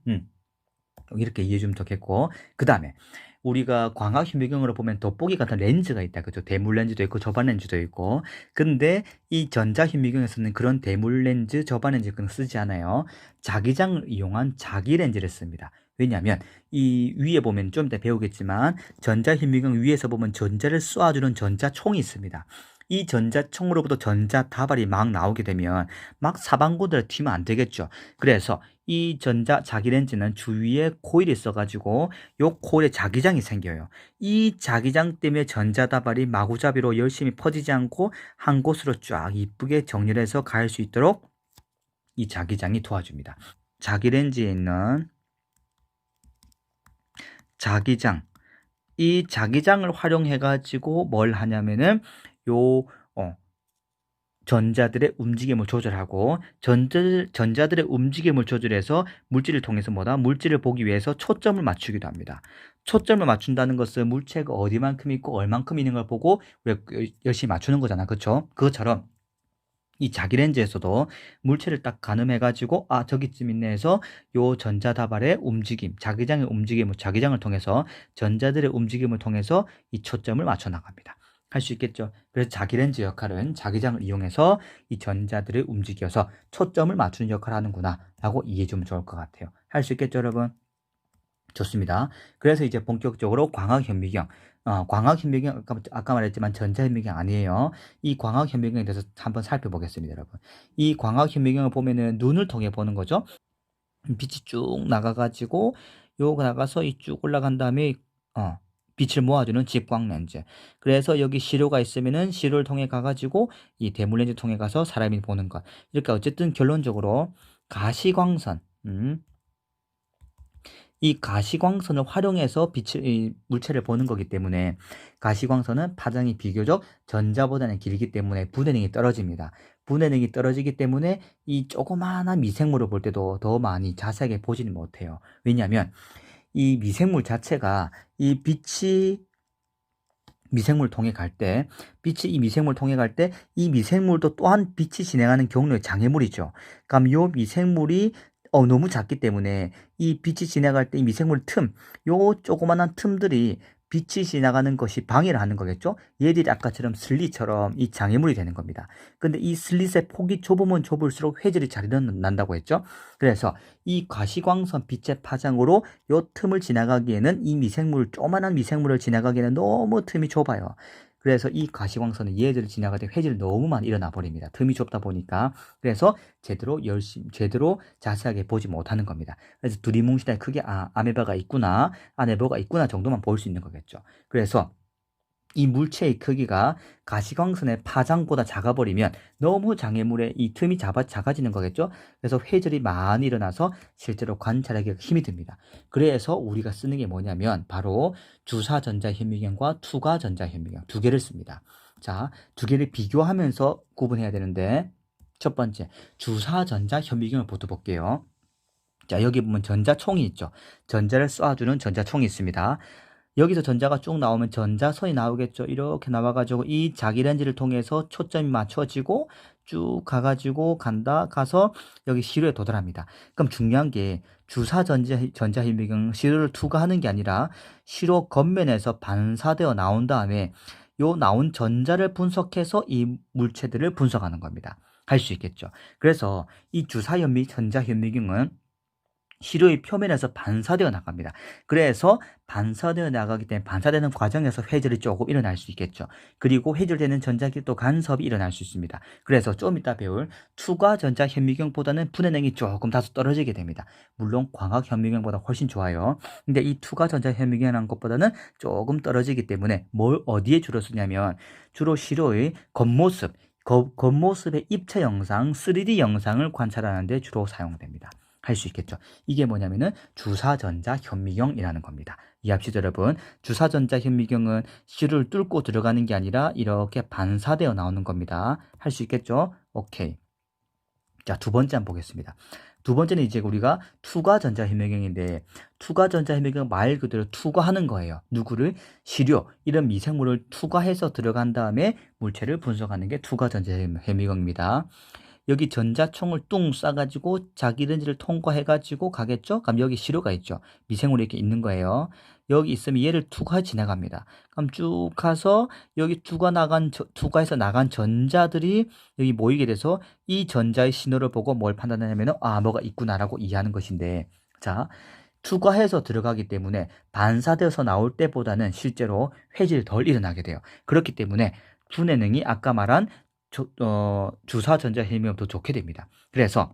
이렇게 이해해 주면 좋겠고, 그 다음에 우리가 광학현미경으로 보면 돋보기 같은 렌즈가 있다. 그죠? 대물 렌즈도 있고 저반 렌즈도 있고. 근데 이 전자현미경에서는 그런 대물 렌즈, 저반 렌즈는 쓰지 않아요. 자기장을 이용한 자기 렌즈를 씁니다. 왜냐하면 이 위에 보면 좀 이따 배우겠지만 전자현미경 위에서 보면 전자를 쏘아주는 전자총이 있습니다. 이 전자총으로부터 전자다발이 막 나오게 되면 막 사방고대로 튀면 안 되겠죠. 그래서 이 전자 자기렌즈는 주위에 코일이 있어가지고 요 코일에 자기장이 생겨요. 이 자기장 때문에 전자다발이 마구잡이로 열심히 퍼지지 않고 한 곳으로 쫙 이쁘게 정렬해서 갈 수 있도록 이 자기장이 도와줍니다. 자기렌즈에 있는 자기장, 이 자기장을 활용해가지고 뭘 하냐면은 요 전자들의 움직임을 조절하고 전자들의 움직임을 조절해서 물질을 통해서 물질을 보기 위해서 초점을 맞추기도 합니다. 초점을 맞춘다는 것은 물체가 어디만큼 있고 얼만큼 있는 걸 보고 우리가 열심히 맞추는 거잖아. 그렇죠? 그것처럼 이 자기 렌즈에서도 물체를 딱 가늠해가지고 저기쯤 있네 해서 요 전자다발의 움직임, 자기장을 통해서 전자들의 움직임을 통해서 이 초점을 맞춰 나갑니다. 할 수 있겠죠. 그래서 자기 렌즈 역할은 자기장을 이용해서 이 전자들을 움직여서 초점을 맞추는 역할을 하는구나 라고 이해해 주면 좋을 것 같아요. 할 수 있겠죠, 여러분? 좋습니다. 그래서 이제 본격적으로 광학현미경 아까 말했지만 전자현미경 아니에요. 이 광학현미경에 대해서 한번 살펴보겠습니다, 여러분. 이 광학현미경을 보면은 눈을 통해 보는 거죠. 빛이 쭉 나가가지고 요 나가서 쭉 올라간 다음에 빛을 모아주는 직광 렌즈. 그래서 여기 시료가 있으면은 시료를 통해 가가지고 이 대물 렌즈 통해 가서 사람이 보는 것. 이렇게 어쨌든 결론적으로 가시광선, 이 가시광선을 활용해서 빛을, 이 물체를 보는 거기 때문에 가시광선은 파장이 비교적 전자보다는 길기 때문에 분해능이 떨어집니다. 분해능이 떨어지기 때문에 이 조그마한 미생물을 볼 때도 더 많이 자세하게 보지는 못해요. 왜냐하면 이 미생물 자체가 이 빛이 미생물 통해 갈 때, 빛이 이 미생물 통해 갈 때, 이 미생물도 또한 빛이 진행하는 경로의 장애물이죠. 그럼 요 미생물이 너무 작기 때문에 이 빛이 지나갈 때 이 미생물 틈, 요 조그만한 틈들이 빛이 지나가는 것이 방해를 하는 거겠죠? 얘들이 아까처럼 슬릿처럼 이 장애물이 되는 겁니다. 근데 이 슬릿의 폭이 좁으면 좁을수록 회절이 잘 일어난다고 했죠? 그래서 이 가시광선 빛의 파장으로 요 틈을 지나가기에는 이 미생물, 조그만한 미생물을 지나가기에는 너무 틈이 좁아요. 그래서 이 가시광선은 얘들을 지나갈 때 회질이 너무 많이 일어나 버립니다. 틈이 좁다 보니까. 그래서 제대로 자세하게 보지 못하는 겁니다. 그래서 두리뭉실하게 크게 아메바가 있구나, 아네모가 있구나 정도만 볼 수 있는 거겠죠. 그래서 이 물체의 크기가 가시광선의 파장보다 작아버리면 너무 장애물의 이 틈이 작아지는 거겠죠. 그래서 회절이 많이 일어나서 실제로 관찰하기가 힘이 듭니다. 그래서 우리가 쓰는 게 뭐냐면 바로 주사전자현미경과 투과전자현미경 두 개를 씁니다. 자, 두 개를 비교하면서 구분해야 되는데 첫 번째, 주사전자현미경을 부터 볼게요. 자, 여기 보면 전자총이 있죠. 전자를 쏴주는 전자총이 있습니다. 여기서 전자가 쭉 나오면 전자선이 나오겠죠. 이렇게 나와가지고 이 자기렌즈를 통해서 초점이 맞춰지고 쭉 가가지고 가서 여기 시료에 도달합니다. 그럼 중요한 게 전자현미경 시료를 투과하는 게 아니라 시료 겉면에서 반사되어 나온 다음에 요 나온 전자를 분석해서 이 물체들을 분석하는 겁니다. 할 수 있겠죠. 그래서 이 전자현미경은 시료의 표면에서 반사되어 나갑니다. 그래서 반사되어 나가기 때문에 반사되는 과정에서 회절이 조금 일어날 수 있겠죠. 그리고 회절되는 전자기 또 간섭이 일어날 수 있습니다. 그래서 좀 이따 배울 투과 전자 현미경보다는 분해능이 조금 다소 떨어지게 됩니다. 물론 광학 현미경보다 훨씬 좋아요. 근데 이 투과 전자 현미경이라는 것보다는 조금 떨어지기 때문에 어디에 주로 쓰냐면 주로 시료의 겉모습, 겉모습의 입체 영상, 3D 영상을 관찰하는 데 주로 사용됩니다. 할 수 있겠죠. 이게 뭐냐면은 주사전자 현미경이라는 겁니다. 이해합시다, 여러분. 주사전자 현미경은 실을 뚫고 들어가는 게 아니라 이렇게 반사되어 나오는 겁니다. 할 수 있겠죠? 오케이. 자, 두 번째 한번 보겠습니다. 두 번째는 이제 우리가 투과전자 현미경인데, 투과전자 현미경 말 그대로 투과하는 거예요. 누구를? 시료, 이런 미생물을 투과해서 들어간 다음에 물체를 분석하는 게 투과전자 현미경입니다. 여기 전자총을 뚱 쏴가지고 자기 렌즈를 통과해가지고 가겠죠? 그럼 여기 시료가 있죠. 미생물이 이렇게 있는 거예요. 여기 있으면 얘를 투과해 지나갑니다. 그럼 쭉 가서 여기 투과해서 나간 전자들이 여기 모이게 돼서 이 전자의 신호를 보고 뭘 판단하냐면 뭐가 있구나라고 이해하는 것인데, 자, 투과해서 들어가기 때문에 반사되어서 나올 때보다는 실제로 회질이 덜 일어나게 돼요. 그렇기 때문에 분해능이 아까 말한 주사전자 현미경도 좋게 됩니다. 그래서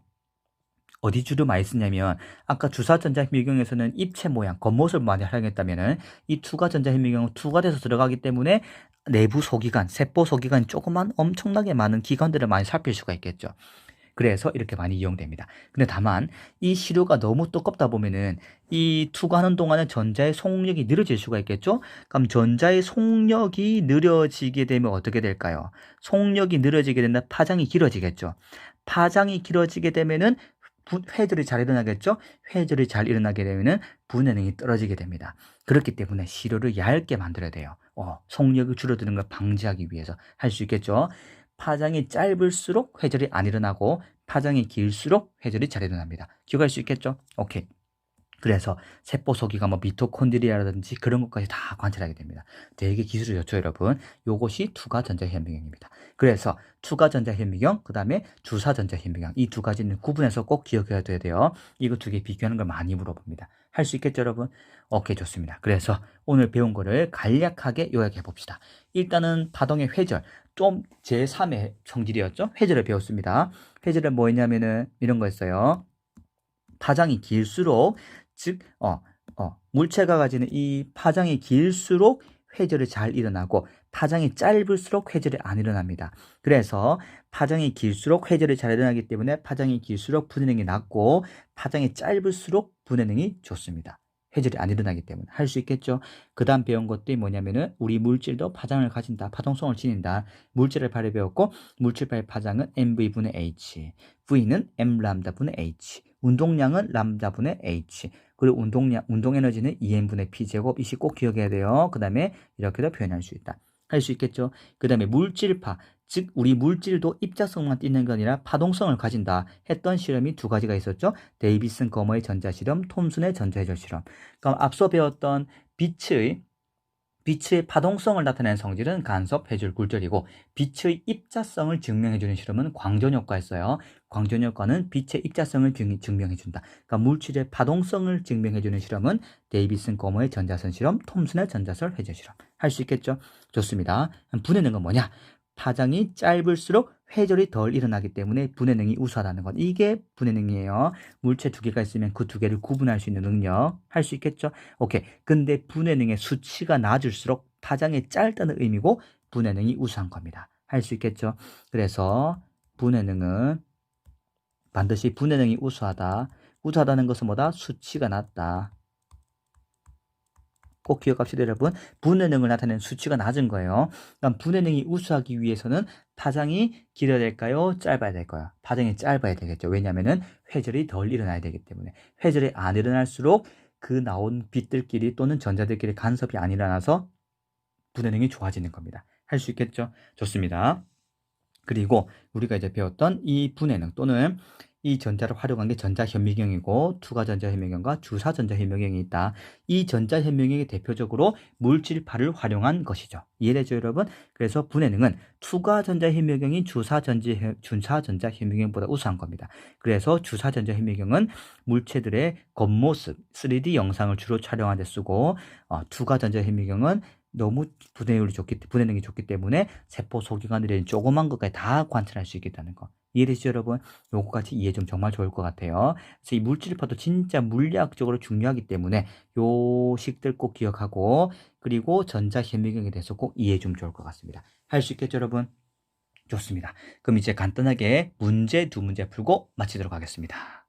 어디 주로 많이 쓰냐면 아까 주사전자 현미경에서는 입체 모양, 겉모습을 많이 활용했다면은 이 투과전자 현미경은 투과돼서 들어가기 때문에 내부 소기관, 세포 소기관 조그만 엄청나게 많은 기관들을 많이 살필 수가 있겠죠. 그래서 이렇게 많이 이용됩니다. 근데 다만 이 시료가 너무 두껍다 보면은 이 투과하는 동안에 전자의 속력이 느려질 수가 있겠죠? 그럼 전자의 속력이 느려지게 되면 어떻게 될까요? 속력이 느려지게 된다 파장이 길어지겠죠. 파장이 길어지게 되면은 회절이 잘 일어나겠죠? 회절이 잘 일어나게 되면은 분해능이 떨어지게 됩니다. 그렇기 때문에 시료를 얇게 만들어야 돼요. 속력이 줄어드는 걸 방지하기 위해서 할 수 있겠죠? 파장이 짧을수록 회절이 안 일어나고 파장이 길수록 회절이 잘 일어납니다. 기억할 수 있겠죠? 오케이. 그래서 세포 소기가 미토콘드리아라든지 그런 것까지 다 관찰하게 됩니다. 되게 기술이 좋죠, 여러분. 요것이 투과 전자 현미경입니다. 그래서 투과 전자 현미경, 그 다음에 주사 전자 현미경, 이 두 가지는 구분해서 꼭 기억해야 돼요. 이거 두 개 비교하는 걸 많이 물어봅니다. 할 수 있겠죠, 여러분? 오케이, 좋습니다. 그래서 오늘 배운 거를 간략하게 요약해 봅시다. 일단은 파동의 회절, 좀 제3의 성질이었죠? 회절을 배웠습니다. 회절은 뭐였냐면은 이런 거였어요. 파장이 길수록 즉 물체가 가지는 이 파장이 길수록 회절이 잘 일어나고 파장이 짧을수록 회절이 안 일어납니다. 그래서 파장이 길수록 회절이 잘 일어나기 때문에 파장이 길수록 분해능이 낮고 파장이 짧을수록 분해능이 좋습니다. 회절이 안 일어나기 때문에 할 수 있겠죠. 그 다음 배운 것들이 뭐냐면은 우리 물질도 파장을 가진다. 파동성을 지닌다. 물질을 발에 배웠고 물질파의 파장은 mv분의 h, v는 m 람다분의 h, 운동량은 람다분의 h, 그리고 운동에너지는 2n분의 p제곱. 이식 꼭 기억해야 돼요. 그 다음에 이렇게도 표현할 수 있다. 할 수 있겠죠. 그 다음에 물질파, 즉 우리 물질도 입자성만 띠는 게 아니라 파동성을 가진다 했던 실험이 두 가지가 있었죠. 데이비슨 거머의 전자실험, 톰슨의 전자해절 실험. 그럼 앞서 배웠던 빛의 파동성을 나타내는 성질은 간섭, 회절, 굴절이고 빛의 입자성을 증명해주는 실험은 광전효과였어요. 광전효과는 빛의 입자성을 증명해준다. 그러니까 물질의 파동성을 증명해주는 실험은 데이비슨 거머의 전자선 실험, 톰슨의 전자설 회절 실험. 할 수 있겠죠? 좋습니다. 분해능은 뭐냐? 파장이 짧을수록 회절이 덜 일어나기 때문에 분해능이 우수하다는 것. 이게 분해능이에요. 물체 두 개가 있으면 그 두 개를 구분할 수 있는 능력. 할 수 있겠죠? 오케이. 근데 분해능의 수치가 낮을수록 파장이 짧다는 의미고 분해능이 우수한 겁니다. 할 수 있겠죠? 그래서 분해능은 반드시 분해능이 우수하다. 우수하다는 것은 뭐다? 수치가 낮다. 꼭 기억합시다, 여러분. 분해능을 나타내는 수치가 낮은 거예요. 그럼 분해능이 우수하기 위해서는 파장이 길어야 될까요? 짧아야 될까요? 파장이 짧아야 되겠죠. 왜냐하면 회절이 덜 일어나야 되기 때문에. 회절이 안 일어날수록 그 나온 빛들끼리 또는 전자들끼리 간섭이 안 일어나서 분해능이 좋아지는 겁니다. 할 수 있겠죠? 좋습니다. 그리고 우리가 이제 배웠던 이 분해능 또는 이 전자를 활용한 게 전자현미경이고 투과전자현미경과 주사전자현미경이 있다. 이 전자현미경이 대표적으로 물질파를 활용한 것이죠. 이해되죠, 여러분? 그래서 분해능은 투과전자현미경이 주사전자현미경보다 우수한 겁니다. 그래서 주사전자현미경은 물체들의 겉모습, 3D 영상을 주로 촬영하는 데 쓰고 투과전자현미경은 너무 분해능이 좋기 때문에 세포 소기관들이 조그만 것까지 다 관찰할 수 있겠다는 거. 이해되시죠, 여러분? 요거 같이 이해 좀 정말 좋을 것 같아요. 그래서 이 물질파도 진짜 물리학적으로 중요하기 때문에 요 식들 꼭 기억하고 그리고 전자현미경에 대해서 꼭 이해 좀 좋을 것 같습니다. 할 수 있겠죠, 여러분? 좋습니다. 그럼 이제 간단하게 문제 두 문제 풀고 마치도록 하겠습니다.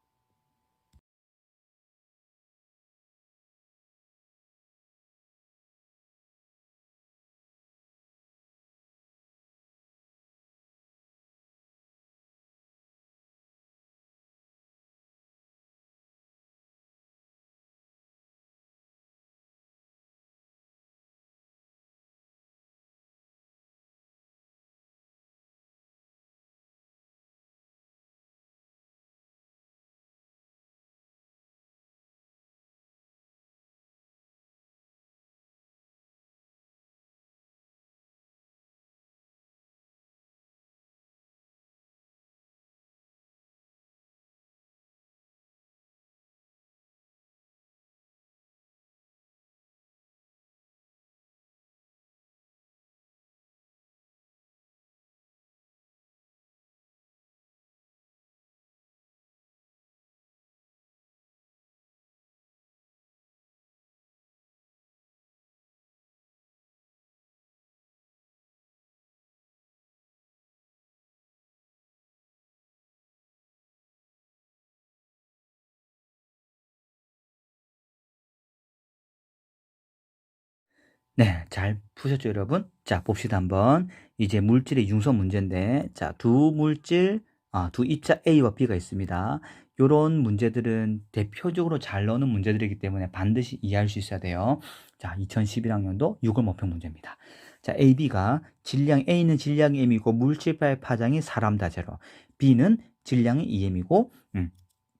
네, 잘 푸셨죠, 여러분? 자, 봅시다, 한번. 이제 물질의 융소 문제인데, 자, 두 입자 A와 B가 있습니다. 요런 문제들은 대표적으로 잘 나오는 문제들이기 때문에 반드시 이해할 수 있어야 돼요. 자, 2011학년도 6월 모평 문제입니다. 자, A는 질량이 M이고, 물질파의 파장이 4람다 제로. B는 질량이 2M이고,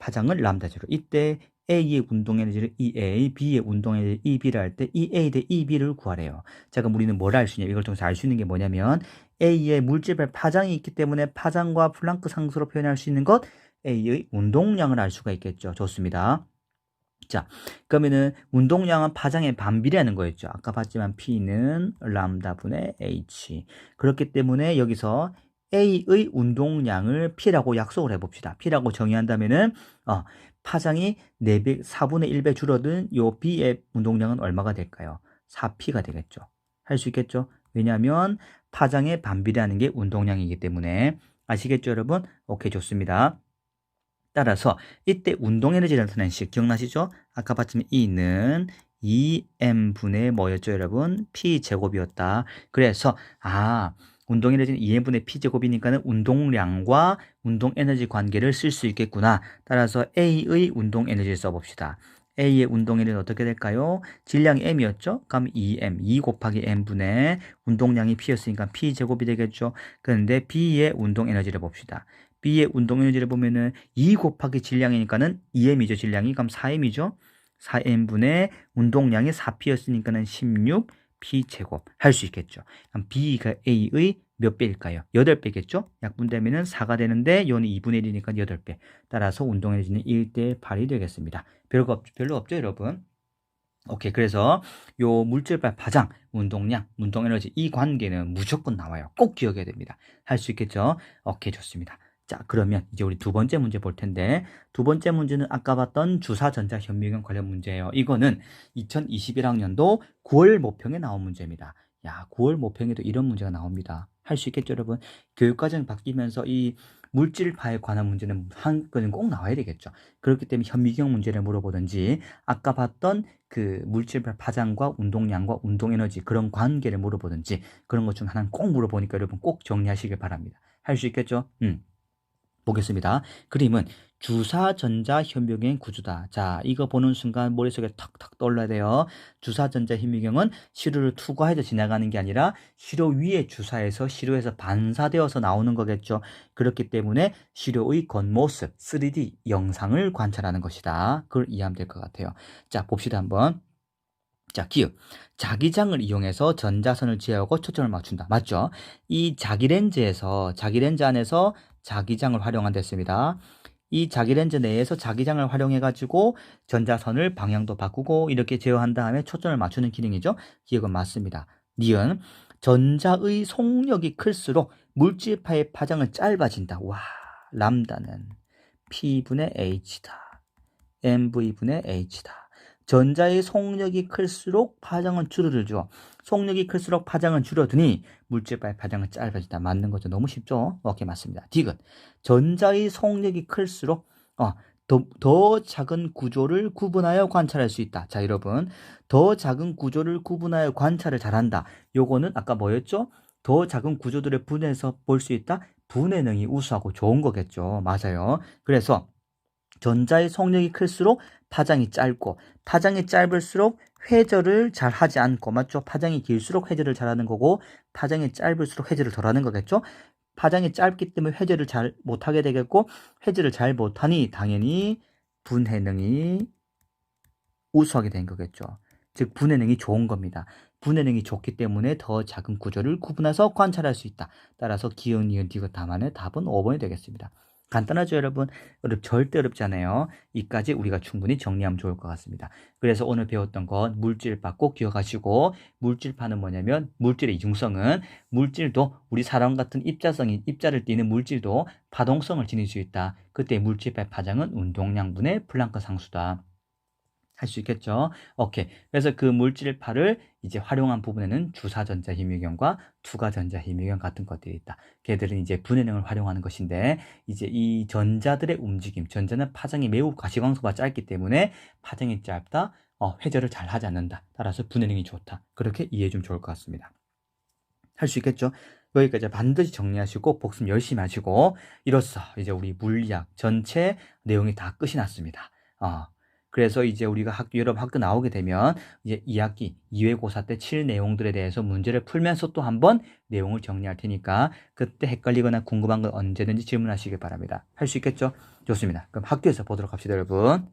파장은 람다 제로. 이때 A의 운동에너지를 EA, B의 운동에너지를 EB를 할 때 EA 대 EB를 구하래요. 자, 그럼 우리는 뭘 알 수 있냐? 이걸 통해서 알 수 있는 게 뭐냐면 A의 물질별 파장이 있기 때문에 파장과 플랑크 상수로 표현할 수 있는 것 A의 운동량을 알 수가 있겠죠. 좋습니다. 자, 그러면은 운동량은 파장에 반비례하는 거였죠. 아까 봤지만 P는 람다분의 H. 그렇기 때문에 여기서 A의 운동량을 P라고 약속을 해봅시다. P라고 정의한다면은 파장이 4배, 4분의 1배 줄어든 요 B의 운동량은 얼마가 될까요? 4P가 되겠죠. 할 수 있겠죠? 왜냐하면 파장에 반비례하는 게 운동량이기 때문에. 아시겠죠, 여러분? 오케이, 좋습니다. 따라서 이때 운동 에너지를 나타내는 식 기억나시죠? 아까 봤지만 E는 2m분의 뭐였죠, 여러분? P제곱이었다. 그래서 운동 에너지는 2m분의 P제곱이니까는 운동량과 운동 에너지 관계를 쓸 수 있겠구나. 따라서 A의 운동 에너지를 써봅시다. A의 운동 에너지는 어떻게 될까요? 질량이 m이었죠? 그럼 2m, 2 곱하기 m분의 운동량이 P였으니까 P제곱이 되겠죠? 그런데 B의 운동 에너지를 봅시다. B의 운동 에너지를 보면은 2 곱하기 질량이니까는 2m이죠. 질량이. 그럼 4m이죠. 4m분의 운동량이 4P였으니까는 16P제곱 할 수 있겠죠. 그럼 B가 A의 몇 배일까요? 8배겠죠? 약분되면은 4가 되는데 요는 2분의 1이니까 8배. 따라서 운동 에너지는 1대 8이 되겠습니다. 별로 없죠, 여러분? 오케이. 그래서 요 물질발 파장, 운동량, 운동 에너지 이 관계는 무조건 나와요. 꼭 기억해야 됩니다. 할 수 있겠죠? 오케이, 좋습니다. 자, 그러면 이제 우리 두 번째 문제 볼 텐데, 두 번째 문제는 아까 봤던 주사전자 현미경 관련 문제예요. 이거는 2021학년도 9월 모평에 나온 문제입니다. 야, 9월 모평에도 이런 문제가 나옵니다. 할 수 있겠죠, 여러분? 교육과정 바뀌면서 이 물질파에 관한 문제는 한 건은 꼭 나와야 되겠죠. 그렇기 때문에 현미경 문제를 물어보든지 아까 봤던 그 물질별 파장과 운동량과 운동에너지 그런 관계를 물어보든지 그런 것 중 하나는 꼭 물어보니까 여러분 꼭 정리하시길 바랍니다. 할 수 있겠죠? 보겠습니다. 그림은 주사전자 현미경 구조다. 자, 이거 보는 순간 머릿속에 탁탁 떠올라야 돼요. 주사전자 현미경은 시료를 투과해서 지나가는 게 아니라 시료 위에 주사해서 시료에서 반사되어서 나오는 거겠죠. 그렇기 때문에 시료의 겉모습, 3D 영상을 관찰하는 것이다. 그걸 이해하면 될 것 같아요. 자, 봅시다 한번. 자, 기억. 자기장을 이용해서 전자선을 제어하고 초점을 맞춘다. 맞죠? 이 자기렌즈 안에서 자기장을 활용한댔습니다. 이 자기렌즈 내에서 자기장을 활용해가지고 전자선을 방향도 바꾸고 이렇게 제어한 다음에 초점을 맞추는 기능이죠. 기억은 맞습니다. 니은 전자의 속력이 클수록 물질파의 파장은 짧아진다. 와, 람다는 P분의 H다. MV분의 H다. 전자의 속력이 클수록 파장은 줄어들죠. 속력이 클수록 파장은 줄어드니 물질파의 파장은 짧아진다. 맞는 거죠. 너무 쉽죠? 오케이, 맞습니다. 디귿. 전자의 속력이 클수록 더 작은 구조를 구분하여 관찰할 수 있다. 자, 여러분. 더 작은 구조를 구분하여 관찰을 잘한다. 요거는 아까 뭐였죠? 더 작은 구조들을 분해해서 볼 수 있다. 분해능이 우수하고 좋은 거겠죠. 맞아요. 그래서 전자의 속력이 클수록 파장이 짧고 파장이 짧을수록 회절을 잘 하지 않고, 맞죠? 파장이 길수록 회절을 잘하는 거고 파장이 짧을수록 회절을 덜 하는 거겠죠? 파장이 짧기 때문에 회절을 잘 못하게 되겠고 회절을 잘 못하니 당연히 분해능이 우수하게 된 거겠죠. 즉 분해능이 좋은 겁니다. 분해능이 좋기 때문에 더 작은 구조를 구분해서 관찰할 수 있다. 따라서 기억, 니은, 디귿 다만의 답은 5번이 되겠습니다. 간단하죠, 여러분? 절대 어렵지 않아요. 이까지 우리가 충분히 정리하면 좋을 것 같습니다. 그래서 오늘 배웠던 건 물질파 꼭 기억하시고, 물질파는 뭐냐면 물질의 이중성은 물질도 우리 사람 같은 입자를 띠는 물질도 파동성을 지닐 수 있다. 그때 물질파의 파장은 운동량분의 플랑크 상수다. 할 수 있겠죠. 오케이. 그래서 그 물질파를 이제 활용한 부분에는 주사전자 힘유경과 투가전자 힘유경 같은 것들이 있다. 걔들은 이제 분해능을 활용하는 것인데, 이제 이 전자들의 움직임, 전자는 파장이 매우 가시광소가 짧기 때문에 파장이 짧다, 회절을 잘 하지 않는다. 따라서 분해능이 좋다. 그렇게 이해해 주면 좋을 것 같습니다. 할 수 있겠죠. 여기까지 반드시 정리하시고 복습 열심히 하시고, 이로써 이제 우리 물리학 전체 내용이 다 끝이 났습니다. 그래서 이제 우리가 여러분 학교 나오게 되면 이제 2학기 2회고사 때 칠 내용들에 대해서 문제를 풀면서 또 한번 내용을 정리할 테니까 그때 헷갈리거나 궁금한 건 언제든지 질문하시길 바랍니다. 할 수 있겠죠? 좋습니다. 그럼 학교에서 보도록 합시다, 여러분.